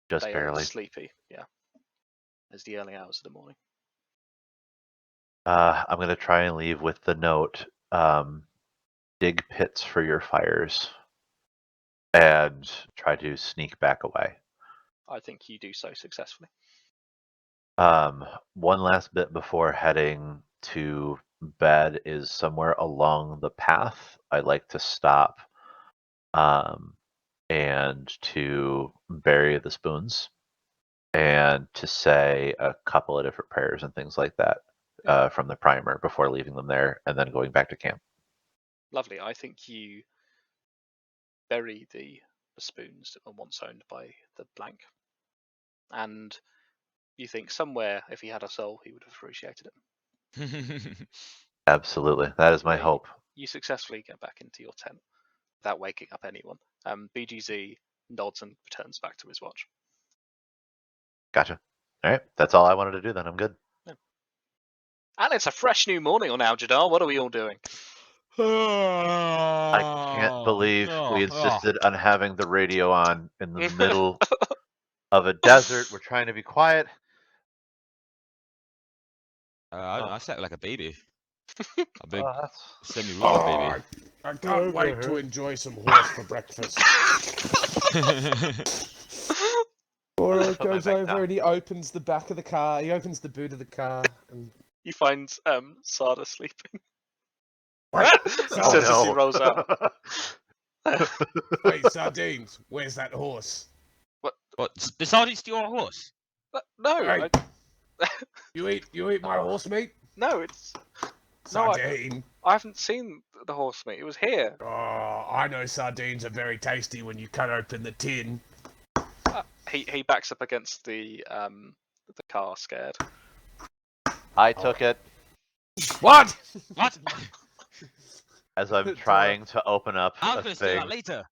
just they barely. are sleepy. Yeah, it's the early hours of the morning. I'm gonna try and leave with the note. Dig pits for your fires, and try to sneak back away. I think you do so successfully. One last bit before heading to bed is somewhere along the path. I'd like to stop, and to bury the spoons, and to say a couple of different prayers and things like that from the primer before leaving them there, and then going back to camp. Lovely. I think you bury the spoons that were once owned by the blank, and you think somewhere, if he had a soul, he would have appreciated it. Absolutely, that is my Yeah, hope. You successfully get back into your tent without waking up anyone. BGZ nods and returns back to his watch. Gotcha. All right, that's all I wanted to do. Then I'm good. Yeah. And it's a fresh new morning on Algidar. What are we all doing? I can't believe we insisted on having the radio on in the middle of a desert. We're trying to be quiet. I slept like a baby. A big that's... semi-roosted baby. I can't wait to enjoy some horse for breakfast. Goro goes over and he opens the back of the car. He opens the boot of the car. And... You find Sada sleeping. What? He says as he rolls out. Hey, Sardines, where's that horse? What? The sardines steal our horse? No, Hey. You eat my horse meat? no, it's Sardine. I haven't seen the horse meat. It was here. Oh, I know sardines are very tasty when you cut open the tin. He backs up against the car, scared. I took it What? What? as I'm trying to open up I'm a gonna steal thing. that later.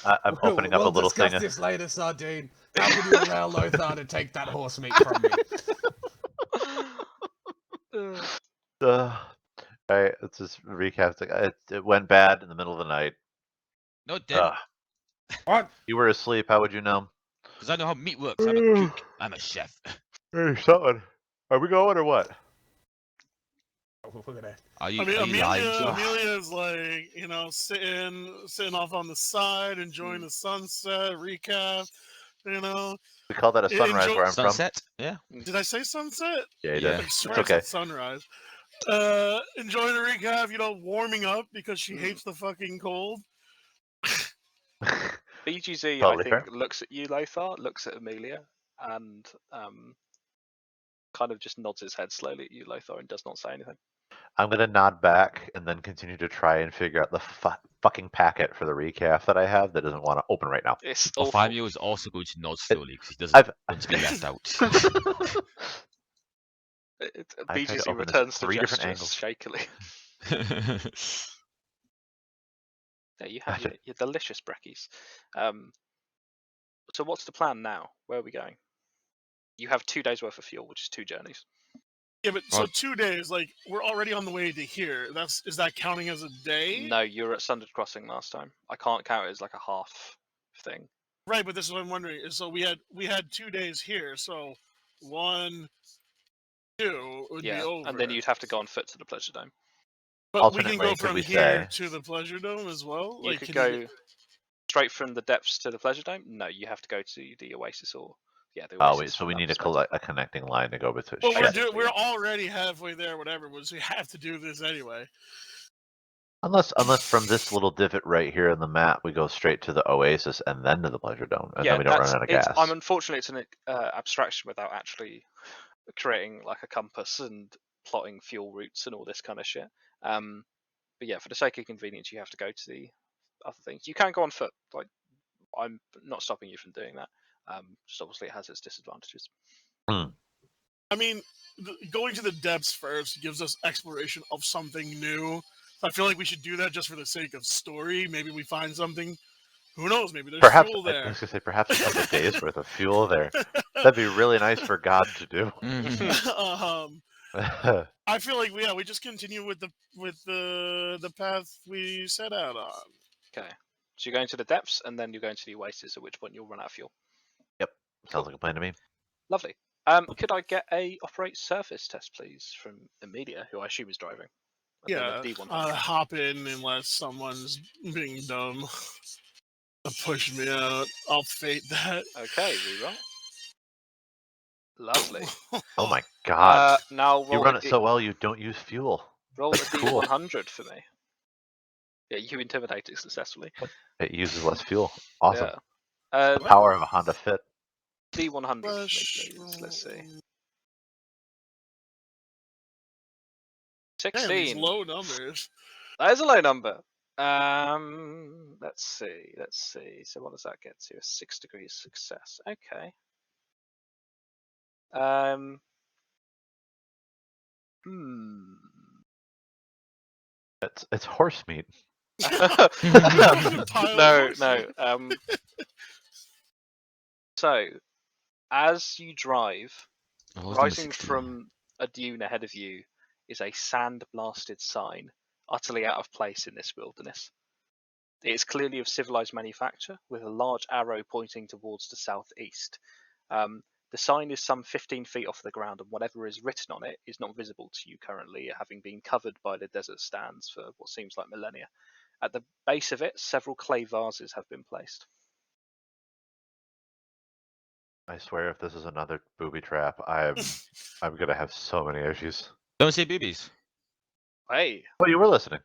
I'm opening up a little thing. We'll discuss this later, Sardine. How can you allow Lothar to take that horse meat from me? Alright, let's just recap. It went bad in the middle of the night. No, it didn't. What? You were asleep. How would you know? Because I know how meat works. I'm a cook. I'm a chef. Hey, something. Are we going or what? We're gonna... Are you, I mean, are you lying to us? Amelia's like, sitting off on the side, enjoying the sunset, recap, We call that a sunrise enjoy- where I'm Sunset? Yeah. Did I say sunset? from. Yeah, you Yeah. did. I It's swear I okay. said sunrise. Enjoying the recap, warming up because she hates the fucking cold. BGZ, Totally I think, fair. looks at you, Lothar, looks at Amelia, and kind of just nods his head slowly at you, Lothar, and does not say anything. I'm gonna nod back and then continue to try and figure out the fucking packet for the recap that I have that doesn't want to open right now. It's Well, awful. Famio is also going to nod slowly because he doesn't I've want to be left out. I tried to BGZ open this returns the 3 different gestures angles. shakily. Yeah, you have Gotcha. your delicious brekkies. So what's the plan now? Where are we going? You have 2 days worth of fuel, which is 2 journeys. Yeah, but so Right. 2 days, we're already on the way to here. Is that counting as a day? No, you were at Sundered Crossing last time. I can't count it as like a half thing. Right, but this is what I'm wondering. So we had 2 days here, so 1, 2 would be over. And then you'd have to go on foot to the Pleasure Dome. But we can alternately, go could from we here say- to the Pleasure Dome as well. You Like, could can go you- straight from the depths to the Pleasure Dome. No, you have to go to the Oasis or yeah, the Oh oasis wait, so from we that need perspective. a connecting line to go between. Well, Shit. we're already halfway there. Whatever, so we have to do this anyway. Unless from this little divot right here in the map, we go straight to the oasis and then to the pleasure dome, and Yeah, then we don't run out of gas. Unfortunately, it's an abstraction without actually creating like a compass and plotting fuel routes and all this kind of shit. But yeah, for the sake of convenience, you have to go to the other things. You can go on foot. Like, I'm not stopping you from doing that. Just obviously it has its disadvantages. I mean, going to the depths first gives us exploration of something new. I feel like we should do that just for the sake of story. Maybe we find something. Who knows? Maybe there's Perhaps fuel I there. was gonna say perhaps a couple days worth of fuel there. That'd be really nice for God to do. I feel like we just continue with the path we set out on. Okay, so you're going to the depths, and then you're going to the oasis. At which point you'll run out of fuel. Yep, sounds like a plan to me. Lovely. Could I get a operate surface test, please, from Emilia, who I assume is driving? And then Yeah, a D100. hop in unless someone's being dumb. Push me out. I'll fate that. Okay, reroll. Lovely. Oh my God! Now You roll run a it so well, you don't use fuel. roll a Cool. D100 for me. Yeah, you intimidate it successfully. It uses less fuel. Awesome. Yeah. The power of a Honda Fit. D100 for me, Flash please. Let's see. roll. 16. Damn, these low numbers. That is a low number. Let's see. So what does that get to? A 6 degrees success. Okay. It's horse meat. No. So, as you drive, rising from a dune ahead of you is a sand-blasted sign, utterly out of place in this wilderness. It is clearly of civilized manufacture, with a large arrow pointing towards the southeast. The sign is some 15 feet off the ground, and whatever is written on it is not visible to you currently, having been covered by the desert stands for what seems like millennia. At the base of it, several clay vases have been placed. I swear, if this is another booby trap, I'm gonna have so many issues. Don't say boobies. Hey, Oh, you were listening.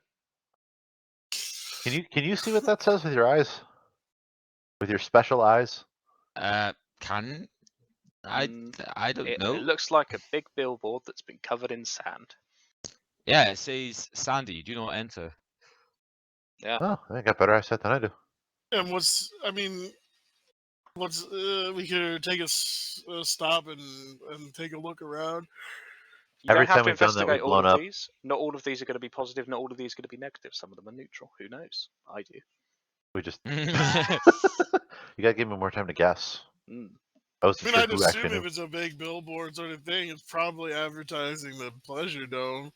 Can you see what that says with your eyes? With your special eyes? Can I don't know. It looks like a big billboard that's been covered in sand. Yeah, it says Sandy, do not enter. Yeah. Oh, I got better eyesight than I do. And we could take a stop and take a look around. You Every don't have time to we've done that, investigate we've all blown of up. these. Not all of these are going to be positive. Not all of these are going to be negative. Some of them are neutral. Who knows? I do. We just you gotta give me more time to guess. Mm. I was I'd sure who assume actually if knew. it's a big billboard sort of thing, it's probably advertising the Pleasure Dome.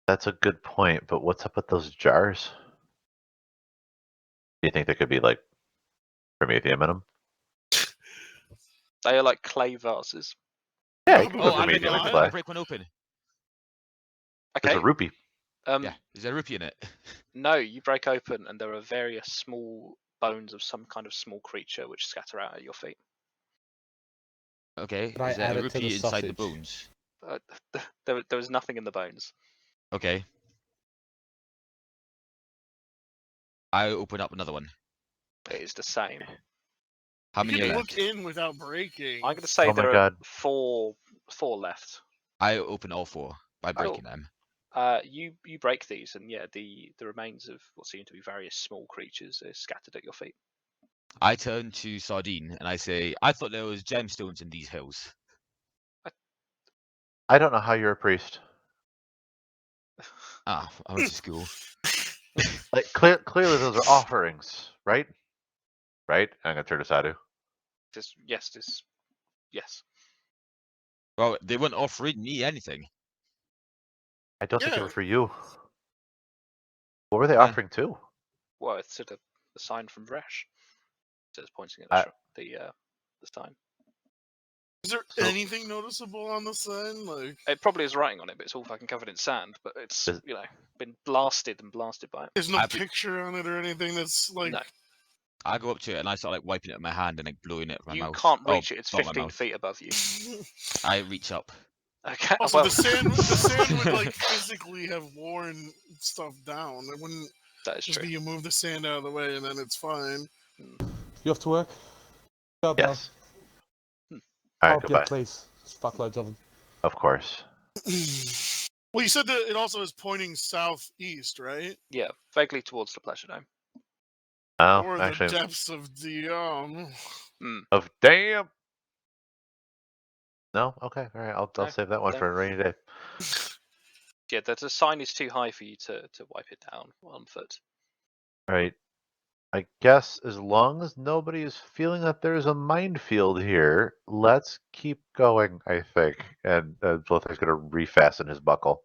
That's a good point, but what's up with those jars? Do you think there could be like promethium in them? They are like clay vases. Yeah, you can Oh, put I break, promethium in one. I clay. break one open. Okay. There's a rupee. Yeah, is there a rupee in it? No, you break open and there are various small bones of some kind of small creature which scatter out at your feet. Okay, Could I is there add a it to the rupee inside the sausage? bones? There was nothing in the bones. Okay. I open up another one. It is the same. How You many can are look left? in without breaking. I'm going to say Oh my there are God. four left. I open all four by breaking them. You break these, and yeah, the remains of what seem to be various small creatures are scattered at your feet. I turn to Sardine and I say, I thought there was gemstones in these hills. I don't know how you're a priest. Ah, I went to school. Like clearly those are offerings, right? Right? I'm gonna turn to Sadu. Yes. Well, they weren't offering me anything. I don't think they Yeah. were for you. What were they Yeah. offering to? Well, it's sort of the sign from Vresh. So it's pointing at the sign. Is there So- anything noticeable on the sign? Like, It probably is writing on it, but it's all fucking covered in sand. But it's been blasted by it. there's no picture on it or anything that's like. No. I go up to it and I start like wiping it with my hand and like blowing it with my You mouth. can't Oh, reach it. It's not my 15 mouth. feet above you. I reach up. Okay. Also, well, the sand would like physically have worn stuff down. It wouldn't that is just true. be you move the sand out of the way and then it's fine. You off to work? Go, Bell. Yes. Hmm. All right, Help, yeah, goodbye. please. There's fuckloads of them. Of course. Well, you said that it also is pointing southeast, right? Yeah, vaguely towards the pleasure dome. Oh, Or actually, the depths of the of damn. No, okay, all right. I'll No, save that one no. for a rainy day. Yeah, the sign is too high for you to wipe it down on foot. All right. I guess as long as nobody is feeling that there's a minefield here, let's keep going. I think, and Zlothar's going to refasten his buckle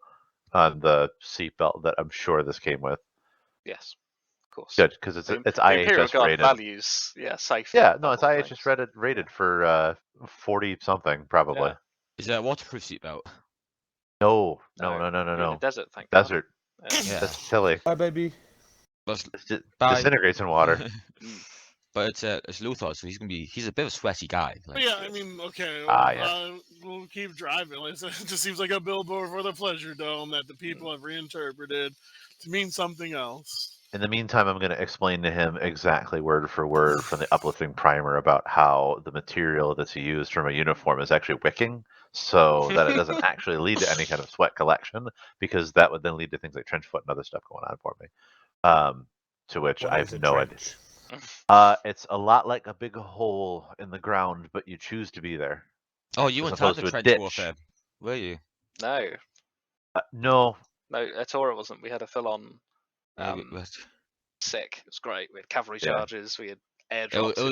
on the seatbelt that I'm sure this came with. Yes, of course. Good, because it's The Imperial IHS Guard rated. values, safety. Yeah, no, it's above all IHS things. rated for 40 something probably. Yeah. Is that a waterproof seatbelt? No, No, no, you're in the desert, thank Desert. God. Yeah. Yeah. That's silly. Bye, baby. Let's bye. Disintegrates in water. But it's Lothar, so he's a bit of a sweaty guy. But Like, yeah, I mean, okay, yes. we'll keep driving. Like I said, it just seems like a billboard for the Pleasure Dome that the people have reinterpreted to mean something else. In the meantime, I'm going to explain to him exactly word for word from the uplifting primer about how the material that's used from a uniform is actually wicking, so that it doesn't actually lead to any kind of sweat collection, because that would then lead to things like trench foot and other stuff going on for me. To which What I is have a no idea. trench? It's a lot like a big hole in the ground, but you choose to be there. oh, you As weren't out opposed the to a trench ditch. warfare, were you? No, No, at all it wasn't. We had a full-on Maybe it was. sick. It was great. We had cavalry Yeah. charges. We had It airdrops.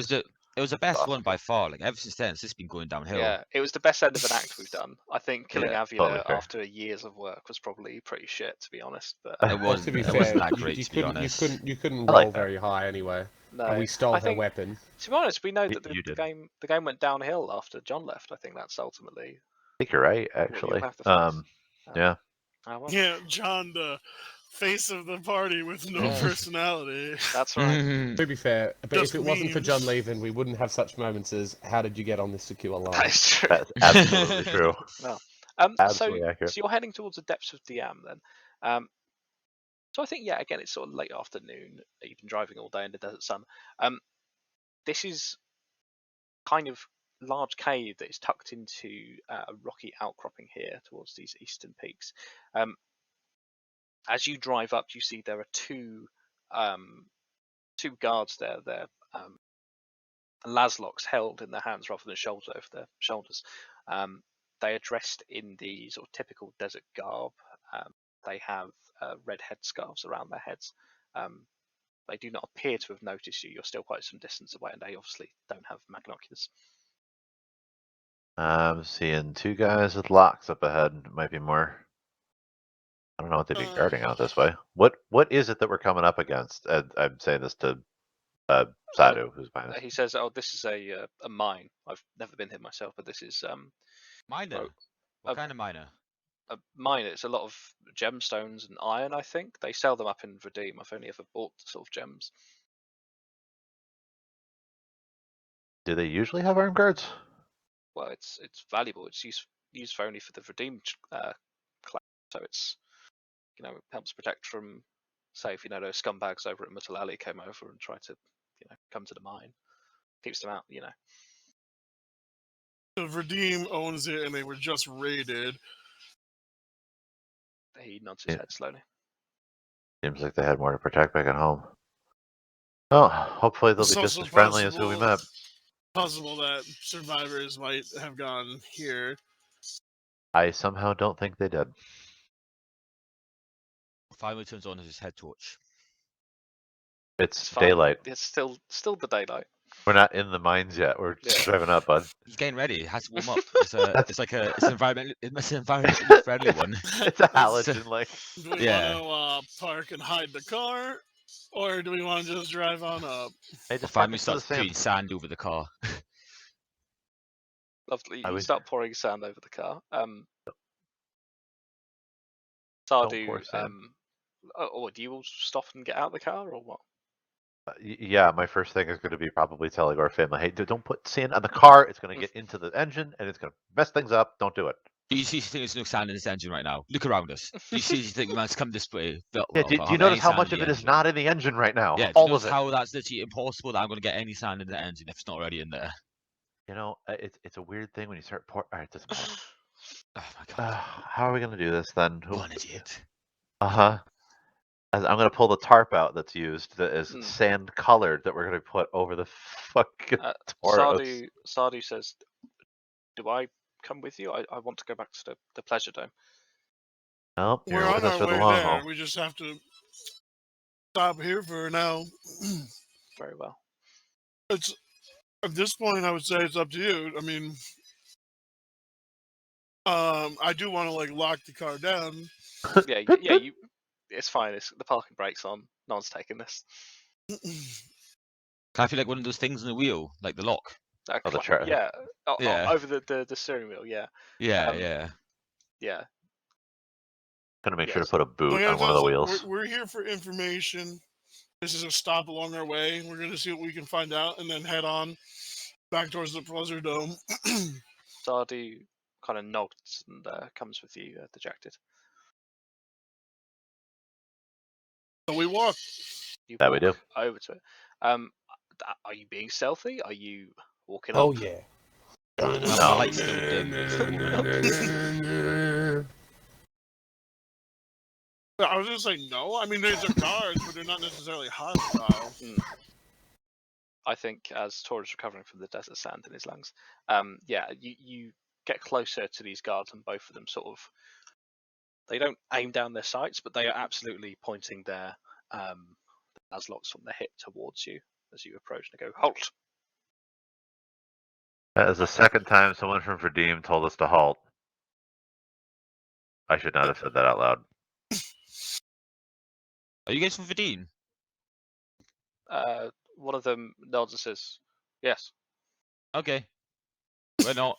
was the best awesome. one by far. Like ever since then, it's just been going downhill. Yeah, it was the best end of an act we've done. I think killing Yeah, Avula totally fair. after years of work was probably pretty shit, to be honest. But It Well, to be it fair, wasn't that you, great, you to be couldn't, honest. you couldn't I roll like that. very high anyway. no, And we stole I her think, weapon. to be honest, we know that You the did. game went downhill after John left. I think that's ultimately I think you're right, what actually. you'll have to face. Yeah. Oh, well, Yeah, John, the face of the party with no Yeah. personality. that's right. To be fair, but Just if it wasn't for memes. John leaving, we wouldn't have such moments as "How did you get on this secure line?" That is true. That's absolutely true. So, Absolutely accurate. so you're heading towards the depths of Diam then. So I think, yeah, again, it's sort of late afternoon. You've been driving all day in the desert sun. This is kind of large cave that is tucked into a rocky outcropping here towards these eastern peaks. As you drive up, you see there are two guards there. They're laslocks held in their hands rather than shoulders over their shoulders. They are dressed in the sort of typical desert garb. They have red headscarves around their heads. They do not appear to have noticed you. You're still quite some distance away, and they obviously don't have magnoculars. I'm seeing two guys with locks up ahead. It might be more. I don't know what they'd be guarding out this way. What is it that we're coming up against? I'm saying this to Sadu, who's behind us. He says, "Oh, this is a mine. I've never been here myself, but this is Miner. Right. What kind of miner? a mine. It's a lot of gemstones and iron. I think they sell them up in Redeem. I've only ever bought sort of gems. Do they usually have armed guards? Well, it's valuable. It's used for only for the Redeem class, so it's it helps protect from, say, if those scumbags over at Mutalali came over and tried to come to the mine, keeps them out. The Redeem owns it, and they were just raided. He nods his head slowly. Seems like they had more to protect back at home. Oh, hopefully they'll be It's just also as friendly as who we met. Possible that survivors might have gone here. I somehow don't think they did. Finally turns on his head torch. It's fine. daylight. It's still the daylight. We're not in the mines yet. We're just driving up, bud. He's getting ready. He has to warm up. It's an environmentally friendly one. It's a halogen light. Do we want to park and hide the car, or do we want to just drive on up? Hey, just Finally park it to the starts putting sand over the car. Lovely. I You would- start pouring sand over the car. Don't Sardu, pour sand. or do you all stop and get out of the car, or what? Yeah, my first thing is going to be probably telling our family, hey, don't put sand on the car. It's going to get into the engine and it's going to mess things up. Don't do it. Do you seriously think there's no sand in this engine right now? Look around us. Do you seriously think we must come this way? Yeah, do you notice how much of it is not in the engine right now? Yeah, do you All notice of it. how that's literally impossible that I'm going to get any sand in the engine if it's not already in there? You know, it's a weird thing when you start pour. All right, doesn't matter. Oh my god. How are we going to do this then? What an idiot. Uh-huh. I'm going to pull the tarp out that's used that is Hmm. sand colored that we're going to put over the fucking Tauros. Sardu says, "Do I come with you? I want to go back to the pleasure dome." Nope, you're We're on with us our for the way long there. haul. We just have to stop here for now. Very well. It's at this point, I would say it's up to you. I mean, I do want to like lock the car down. Yeah, you. It's fine. The parking brake's on. No one's taking this. Can I feel like one of those things on the wheel, like the lock? Oh, the chart. Yeah, Yeah. over the steering wheel. Yeah, Yeah, Um, yeah. yeah. Gonna make sure to Yes. put a boot on one of the wheels. We're here for information. This is a stop along our way. We're going to see what we can find out and then head on back towards the pleasure dome. Sardu kind of nods and comes with you, dejected. So we walk. You That we walk do. over to it. Are you being stealthy? Are you walking Oh up? yeah. My No. light's still dim. I was going to say no. I mean, these are cars, but they're not necessarily hostile. I think as Tor is recovering from the desert sand in his lungs, you get closer to these guards and both of them sort of, they don't aim down their sights, but they are absolutely pointing their Nuzlocks from the hip towards you as you approach and go, halt. That is the second time someone from Verdeem told us to halt. I should not have said that out loud. Are you guys from Verdeen? One of them nods and says, yes. Okay. We're not.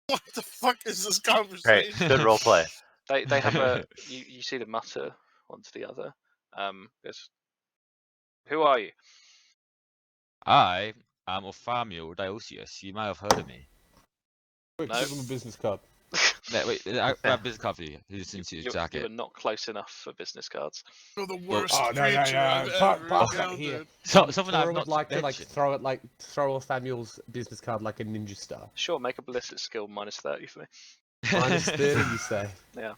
What the fuck is this Great, conversation? good role play. They have a, you see them mutter one to the other. Goes, who are you? I am Ophamio Diosius. You might have heard of me. Quick, No. give him a business card. Wait, I grab business card for you. Who's into his You jacket? were not close enough for business cards. You're the worst Oh, no, creature I've ever pass that here. encountered. Something Tora I've would not like to mentioned. throw off Samuel's business card like a ninja star. Sure, make a ballistic skill minus 30 for me. Minus 30, you say? Yeah.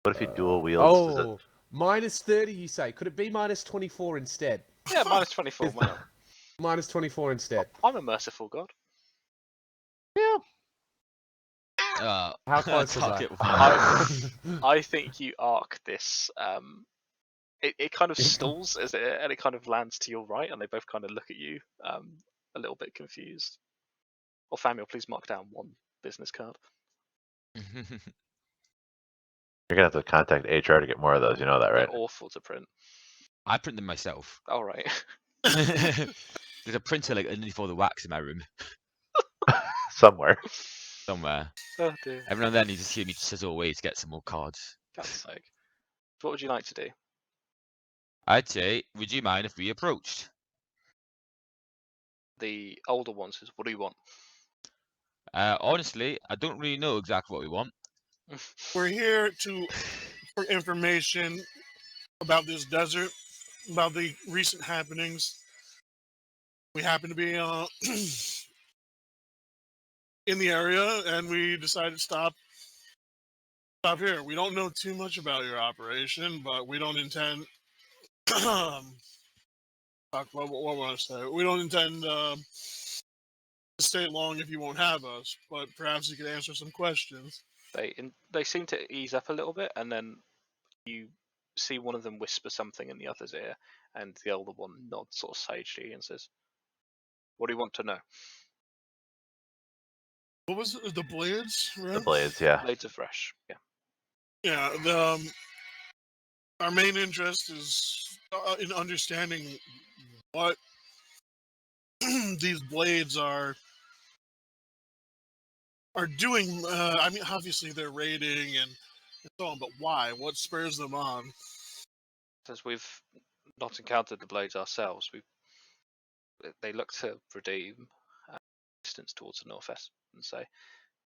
What if you dual wields? Does it- Oh, minus 30, you say? Could it be minus 24 instead? Yeah, minus 24. Why not? Minus 24 instead. I'm a merciful god. How close was target I? I think you arc this. It kind of stalls as and it kind of lands to your right, and they both kind of look at you, a little bit confused. Or Samuel, please mark down one business card. You're gonna have to contact HR to get more of those. You know that, right? They're awful to print. I print them myself. All right. There's a printer like underneath all the wax in my room Somewhere. somewhere. Oh dear. Every now and then you just hear me sizzle away to get some more cards. God's sake. What would you like to do? I'd say, would you mind if we approached? The older one says, "What do you want?" Honestly, I don't really know exactly what we want. We're here for information about this desert, about the recent happenings. We happen to be in the area, and we decided to stop here. We don't know too much about your operation, but we don't intend. What want to say? We don't intend to stay long if you won't have us. But perhaps you could answer some questions. They seem to ease up a little bit, and then you see one of them whisper something in the other's ear, and the older one nods sort of sagely and says, "What do you want to know?" What was it? The blades? Right? The blades, yeah. Blades of Fresh. Yeah. Yeah. Our main interest is in understanding what these blades are doing. I mean, obviously they're raiding and and so on, but why? What spurs them on? As we've not encountered the blades ourselves, they look to redeem distance towards the northwest and say,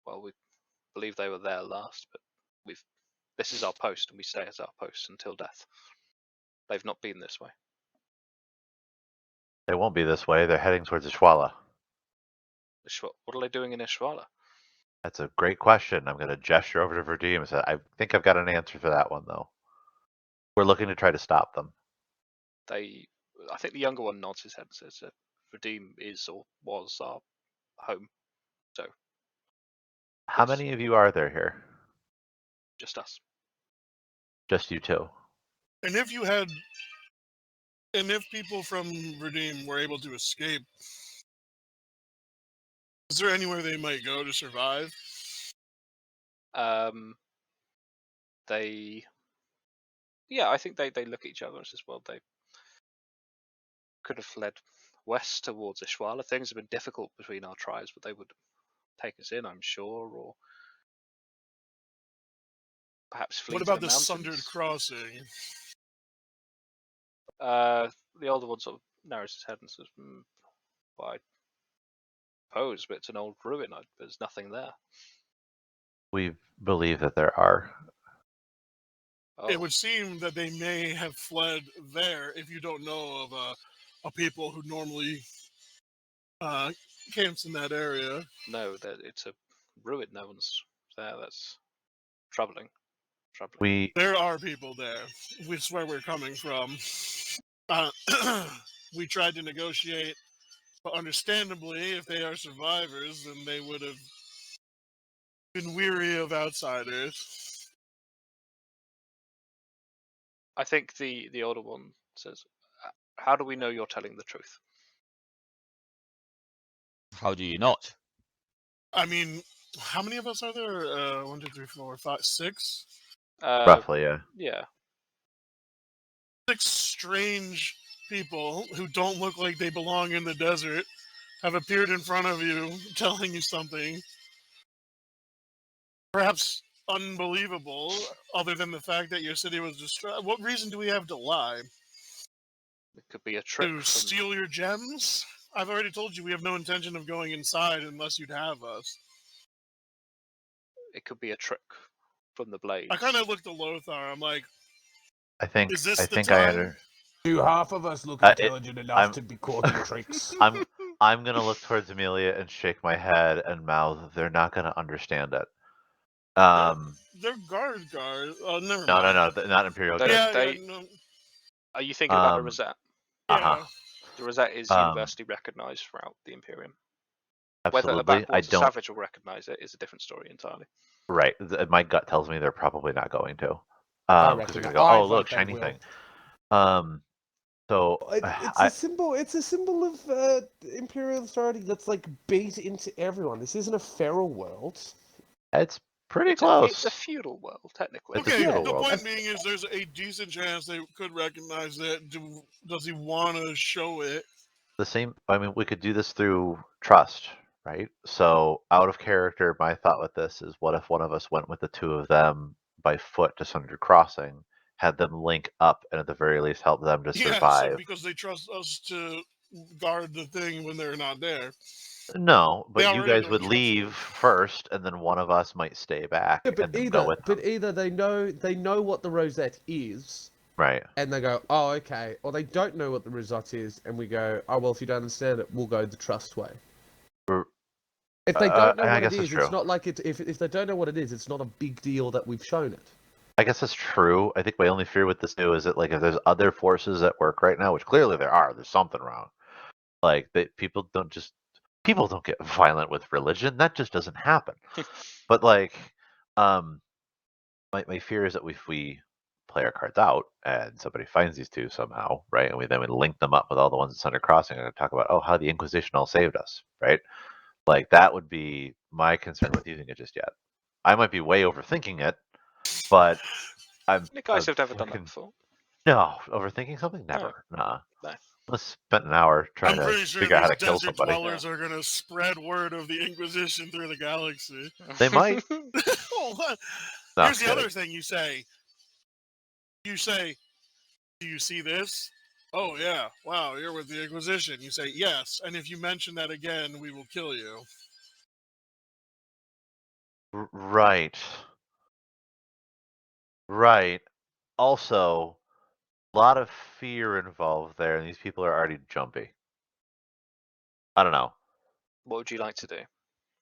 well, we believe they were there last, but this is our post, and we stay as our post until death. They've not been this way. They won't be this way. They're heading towards Ishwala. What are they doing in Ishwala? That's a great question. I'm going to gesture over to Verdim and say, I think I've got an answer for that one, though. We're looking to try to stop them. I think the younger one nods his head and says that Redeem is or was our home. So. How Yes. many of you are there here? Just us. Just you two. And if people from Redeem were able to escape, is there anywhere they might go to survive? I think they look at each other and says, well, they could have fled west towards Ishwala. Things have been difficult between our tribes, but they would take us in, I'm sure, or perhaps flee What to about the the mountains. Sundered Crossing? The older one sort of narrows his head and says, well, I suppose, but it's an old ruin. There's nothing there. We believe that there are. Oh, It would seem that they may have fled there if you don't know of a people who normally camps in that area. no, it's a ruin. No one's there. That's troubling. There are people there. That's where we're coming from. We tried to negotiate, but understandably, if they are survivors, then they would have been weary of outsiders. I think the older one says, how do we know you're telling the truth? How do you not? I mean, how many of us are there? 1, 2, 3, 4, 5, 6? Roughly, yeah. Yeah. 6 strange people who don't look like they belong in the desert have appeared in front of you, telling you something perhaps unbelievable, other than the fact that your city was destroyed. What reason do we have to lie? It could be a trick. To steal your gems? I've already told you we have no intention of going inside unless you'd have us. It could be a trick from the blades. I kind of looked at Lothar. I'm like, I think is this I the think time? Do half of us look intelligent enough to be caught in tricks? I'm gonna look towards Amelia and shake my head and mouth. They're not gonna understand it. They're guard. Never mind. No, not Imperial Guard. No. Are you thinking about the Rosette? Uh-huh. The Rosette is universally recognized throughout the Imperium. Absolutely. Whether a backwater savage will recognize it is a different story entirely. Right. My gut tells me they're probably not going to. Because they're going to go, oh, look, shiny thing. So it's a symbol. It's a symbol of imperial authority that's like beat into everyone. This isn't a feral world. It's pretty close. It's a feudal world, technically. Okay, the point being is there's a decent chance they could recognize it. Does he want to show it? The same. I mean, we could do this through trust, right? So, out of character, my thought with this is, what if one of us went with the two of them by foot to Sundered Crossing, had them link up, and at the very least help them to survive? Yeah, so because they trust us to guard the thing when they're not there. No, but you guys would leave first, and then one of us might stay back. Yeah, but either they know what the Rosette is, right? And they go, oh, okay, or they don't know what the Rosette is, and we go, oh, well, if you don't understand it, we'll go the trust way. If they don't know what it is, it's not like if they don't know what it is, it's not a big deal that we've shown it. I guess that's true. I think my only fear with this new is that, like, if there's other forces at work right now, which clearly there are, there's something wrong. Like, that people don't get violent with religion. That just doesn't happen. But like, my fear is that if we play our cards out and somebody finds these two somehow, right, and we link them up with all the ones at Sundered Crossing and talk about, how the Inquisition all saved us, right? Like, that would be my concern with using it just yet. I might be way overthinking it, but You guys have never done that before. No, overthinking something? Never. No. Nah. No. Let's spend an hour trying to figure out how to kill somebody. I'm pretty sure these desert dwellers are going to spread word of the Inquisition through the galaxy. They might. Oh, what? No, Here's the kidding. other thing you say. You say, do you see this? Oh, yeah. Wow, you're with the Inquisition. You say, yes. And if you mention that again, we will kill you. Right. Right. Also, a lot of fear involved there, and these people are already jumpy. I don't know. What would you like to do?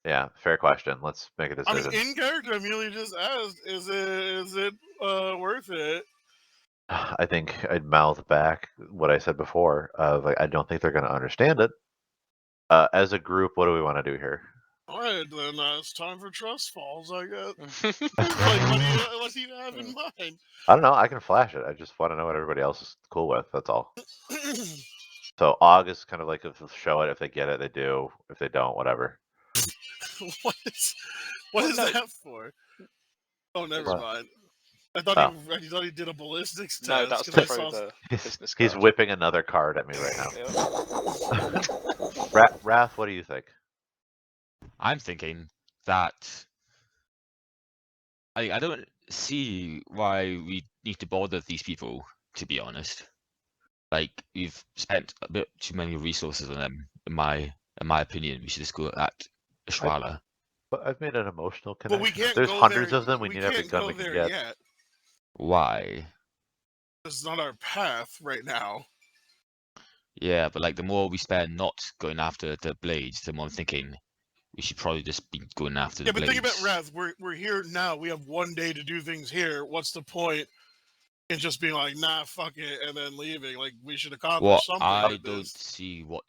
Yeah, fair question. Let's make a I decision. mean, in character, Amelia just asked, is it worth it? I think I'd mouth back what I said before. Of like, I don't think they're going to understand it. As a group, what do we want to do here? All right, then it's time for trust falls, I guess. Like, I what do you have in mind? don't know. I can flash it. I just want to know what everybody else is cool with. That's all. So August kind of like if they'll show it. If they get it, they do. If they don't, whatever. What is no. that for? Oh, never What? mind. I thought Oh. he thought he did a ballistics test. No, that's 'cause to I throw saw the business He's card. whipping another card at me right now. Wrath, what do you think? I'm thinking that I don't see why we need to bother these people, to be honest. Like, we've spent a bit too many resources on them, in my opinion. We should just go at Ashwala. But I've made an emotional But connection. we can't There's go hundreds there. of them. We need every can't gun go we can there get. yet. Why? It's not our path right now. Yeah, but like the more we spend not going after the blades, the more I'm thinking we should probably just be going after the Yeah, but blades. think about Wrath. We're here now. We have one day to do things here. What's the point in just being like, nah, fuck it, and then leaving? Like, we should accomplish Well, something I with don't this. see what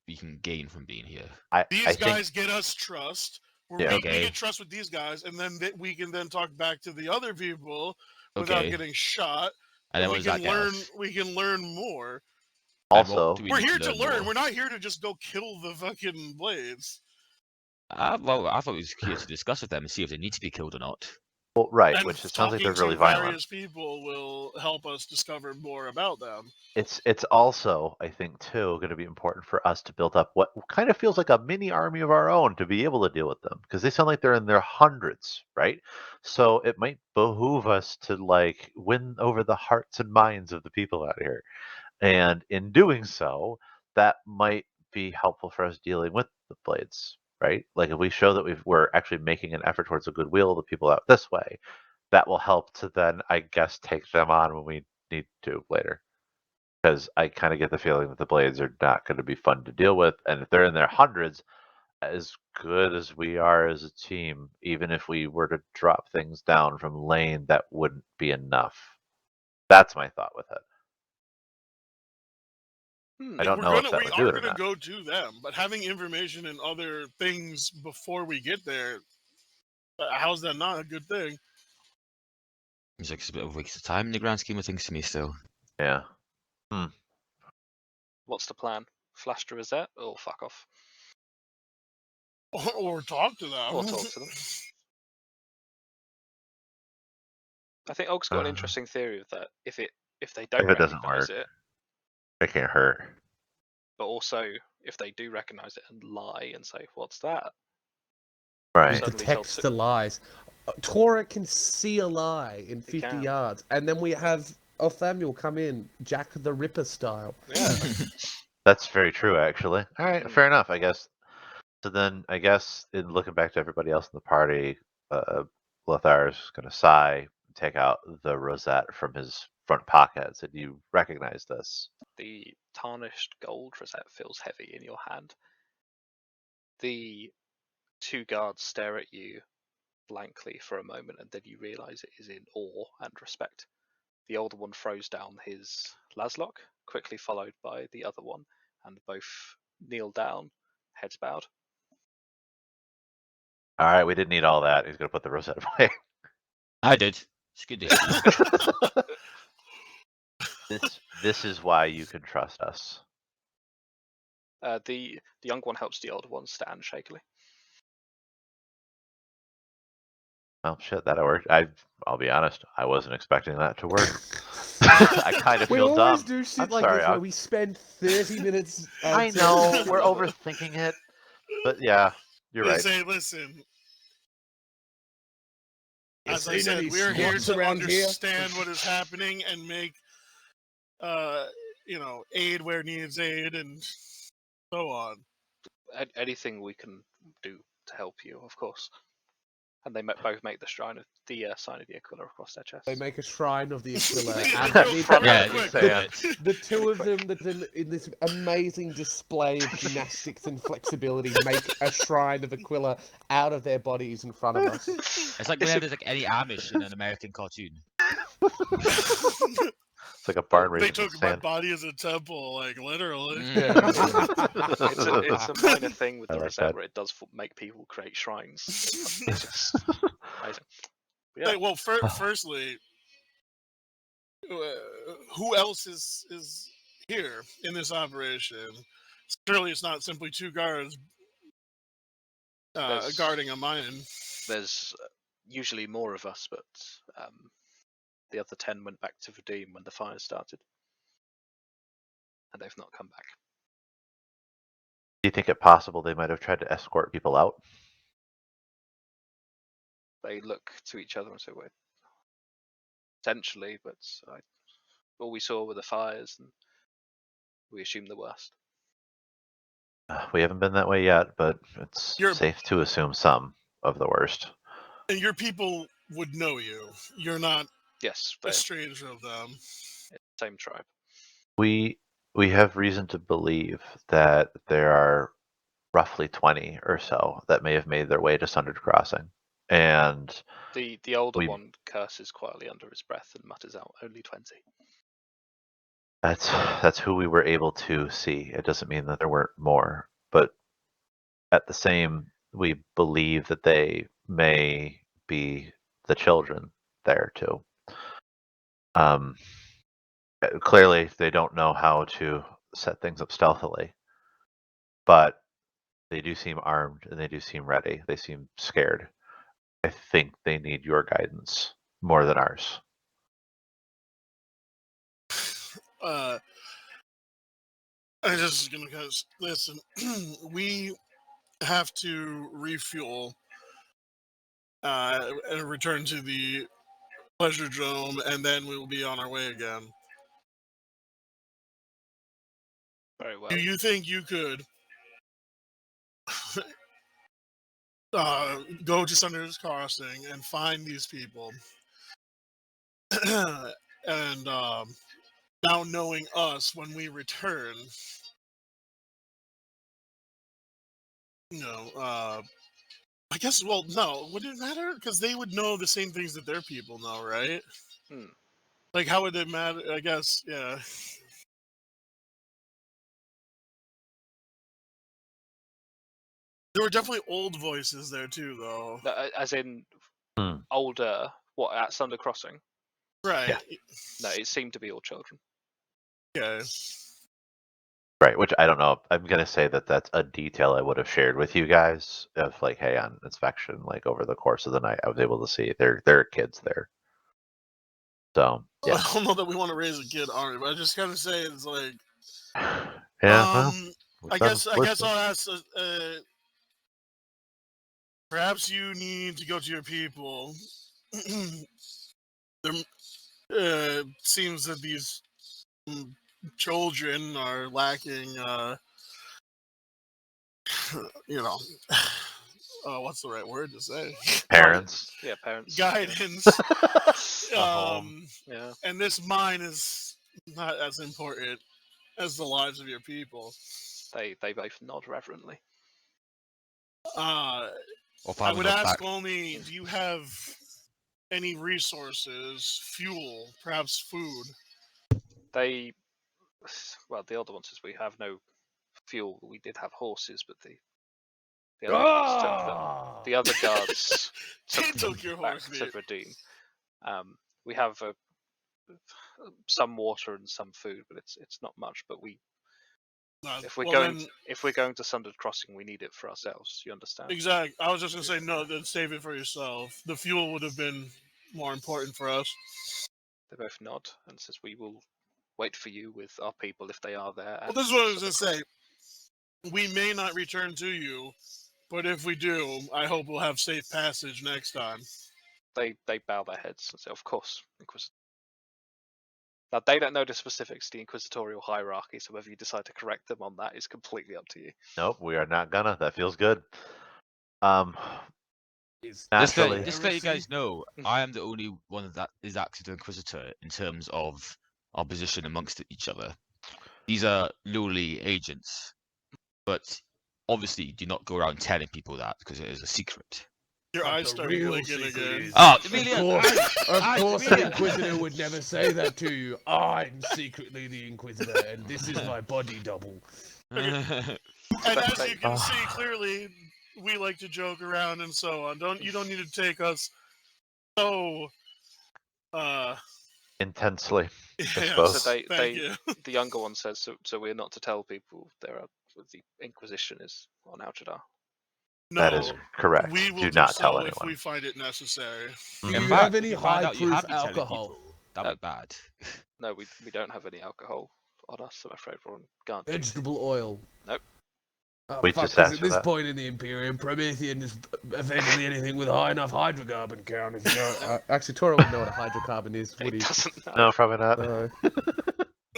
we can gain from being here. These I guys get us trust. Yeah. We Okay. get trust with these guys, and then we can then talk back to the other people without Okay. getting shot. And then what we does can that get learn. us? We can learn more. And what Also, do we We're need here to learn. more? We're not here to just go kill the fucking blades. Well, I thought we was here to discuss with them and see if they need to be killed or not. well, right, And which it sounds like talking they're really to violent. various people will help us discover more about them. It's also, I think, too, going to be important for us to build up what kind of feels like a mini army of our own to be able to deal with them, because they sound like they're in their hundreds, right? So it might behoove us to like win over the hearts and minds of the people out here, and in doing so, that might be helpful for us dealing with the blades, right? Like if we show that we're actually making an effort towards a goodwill of the people out this way, that will help to then, I guess, take them on when we need to later. Because I kind of get the feeling that the blades are not going to be fun to deal with, and if they're in their hundreds, as good as we are as a team, even if we were to drop things down from lane, that wouldn't be enough. That's my thought with it. I don't know if that would do we it are or gonna not. go to them, but having information and other things before we get there, how's that not a good thing? Seems like it's a bit of a waste of time in the grand scheme of things to me still. Yeah. What's the plan? Flash to Rosette or fuck off? Or talk to them. Or talk to them. I think Og's got an interesting theory of that. If they don't If it doesn't recognize work. it, It can't hurt. but also if they do recognize it and lie and say, "What's that?" Right. So- suddenly Detects told the lies. Tora can see a lie in He 50 can. yards, and then we have Othamul come in, Jack the Ripper style. Yeah. That's very true, actually. All right, Mm. fair enough, I guess. So then, I guess, in looking back to everybody else in the party, Lothar's going to sigh, take out the rosette from his front pocket. Said, "You recognize this?" The tarnished gold rosette feels heavy in your hand. The two guards stare at you blankly for a moment, and then you realize it is in awe and respect. The older one throws down his laslock, quickly followed by the other one, and both kneel down, heads bowed. All right, we didn't need all that. He's going to put the rosette away. I did. It's good to see. This is why you can trust us. The young one helps the older one stand shakily. Well, shit, that worked. I'll be honest. I wasn't expecting that to work. I kind of We feel always dumb. do shit I'm like sorry, this where Og. we spend 30 minutes. I know we're overthinking it, but yeah, you're They right. say, listen, As I said, we are here Squats to around here? understand what is happening and make, aid where needs aid and so on. Anything we can do to help you, of course. And they both make the shrine of the sign of the Aquila across their chests. They make a shrine of the Aquila. Yeah, and real- the- real Yeah, quick. Saying. the two of them that in this amazing display of gymnastics and flexibility make a shrine of Aquila out of their bodies in front of us. It's like whenever there's like any Amish in an American cartoon. It's like a barn They raised in took my sand. body as a temple, like literally. It's a minor thing with I the like reset that. where it does make people create shrines. It's just amazing. But yeah, Hey, well, firstly, who else is here in this operation? Surely it's not simply two guards There's- guarding a mine. there's usually more of us, but the other 10 went back to Vadim when the fire started. And they've not come back. Do you think it possible they might have tried to escort people out? They look to each other and say, well, potentially, but all we saw were the fires, and we assumed the worst. We haven't been that way yet, but it's You're- safe to assume some of the worst. And your people would know you. You're not Yes, a they're stranger of them. the same tribe. We have reason to believe that there are roughly 20 or so that may have made their way to Sundered Crossing. And The older We- one curses quietly under his breath and mutters out, only 20. that's who we were able to see. It doesn't mean that there weren't more, but at the same, we believe that they may be the children there too. Clearly, they don't know how to set things up stealthily, but they do seem armed and they do seem ready. They seem scared. I think they need your guidance more than ours. I'm just gonna listen. We have to refuel and return to the pleasure dome, and then we will be on our way again. Very well. Do you think you could go to Sunder's Crossing and find these people? And now knowing us when we return, I guess, well, no, would it matter? Because they would know the same things that their people know, right? Hmm. Like, how would it matter? I guess, yeah. There were definitely old voices there too, though. No, as in Hmm. older, what, at Sunder Crossing? Right. Yeah. No, it seemed to be all children. Okay. Right, which I don't know. I'm gonna say that that's a detail I would have shared with you guys of like, hey, on inspection, like over the course of the night, I was able to see there are kids there. So yeah, I don't know that we want to raise a kid on it, but I just gotta say it's like, yeah. Well, I guess I'll ask. Perhaps you need to go to your people. There seems that these children are lacking, what's the right word to say? parents. Yeah, parents. Guidance. home. Yeah. And this mine is not as important as the lives of your people. They both nod reverently. I Or father would goes ask back. only, do you have any resources, fuel, perhaps food? The older one says we have no fuel. We did have horses, but the other guards took them. The other guards They took them took your back horse to meat. Vadim. We have some water and some food, but it's not much. But if we're going to Sundered Crossing, we need it for ourselves. You understand? Exactly. I was just gonna say no. Then save it for yourself. The fuel would have been more important for us. They both nod and says we will wait for you with our people if they are there. Well, this is what I was gonna say. We may not return to you, but if we do, I hope we'll have safe passage next time. They bow their heads and say, "Of course, Inquisitor." Now they don't know the specifics of the inquisitorial hierarchy, so whether you decide to correct them on that is completely up to you. Nope, we are not gonna. That feels good. Is Naturally. Just to let you guys know, I am the only one that is actually the Inquisitor in terms of our position amongst each other. These are lowly agents, but obviously do not go around telling people that because it is a secret. Your But eyes the started real blinking secret again. is- Oh, Of Amelia! course, the Amelia! Inquisitor would never say that to you. I'm secretly the Inquisitor, and this is my body double. And as you can see clearly, we like to joke around and so on. You don't need to take us so Intensely. yes, suppose. So thank you. the younger one says, so we're not to tell people the Inquisition is on Algedar. No, That is correct. we will Do do not so tell if anyone. we find it necessary. Do Mhm. you fact, have if any you find out you high-proof have been telling alcohol? people, that'd be bad. No, we don't have any alcohol on us, I'm afraid, we're on guard duty. Vegetable oil? Nope. Oh, We fuck, just 'cause asked at for this that. point in the Imperium, Promethean is effectively anything with a high enough hydrocarbon count. If you know, actually, Tora would know what a hydrocarbon is, would He he? doesn't know. No, probably not. No.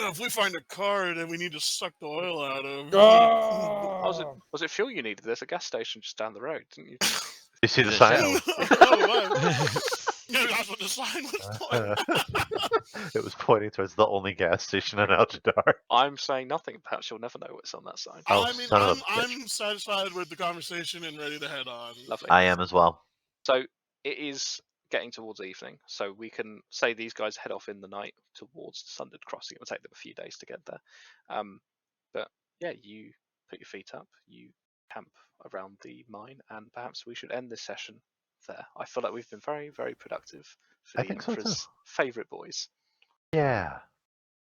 If we find a car that we need to suck the oil out of, Was it fuel you needed? There's a gas station just down the road, didn't you? You see the Is it sign? Shell? oh, wow. No, that's what the sign was pointing. It was pointing towards the only gas station in Algedar. I'm saying nothing. Perhaps you'll never know what's on that sign. Oh, I mean, son of a bitch. I'm satisfied with the conversation and ready to head on. Lovely. I am as well. So it is getting towards evening, so we can say these guys head off in the night towards the Sundered Crossing. It will take them a few days to get there. But yeah, you put your feet up, you camp around the mine, and perhaps we should end this session there. I feel like we've been very, very productive for I the think so, too. Emperor's favourite boys. Yeah.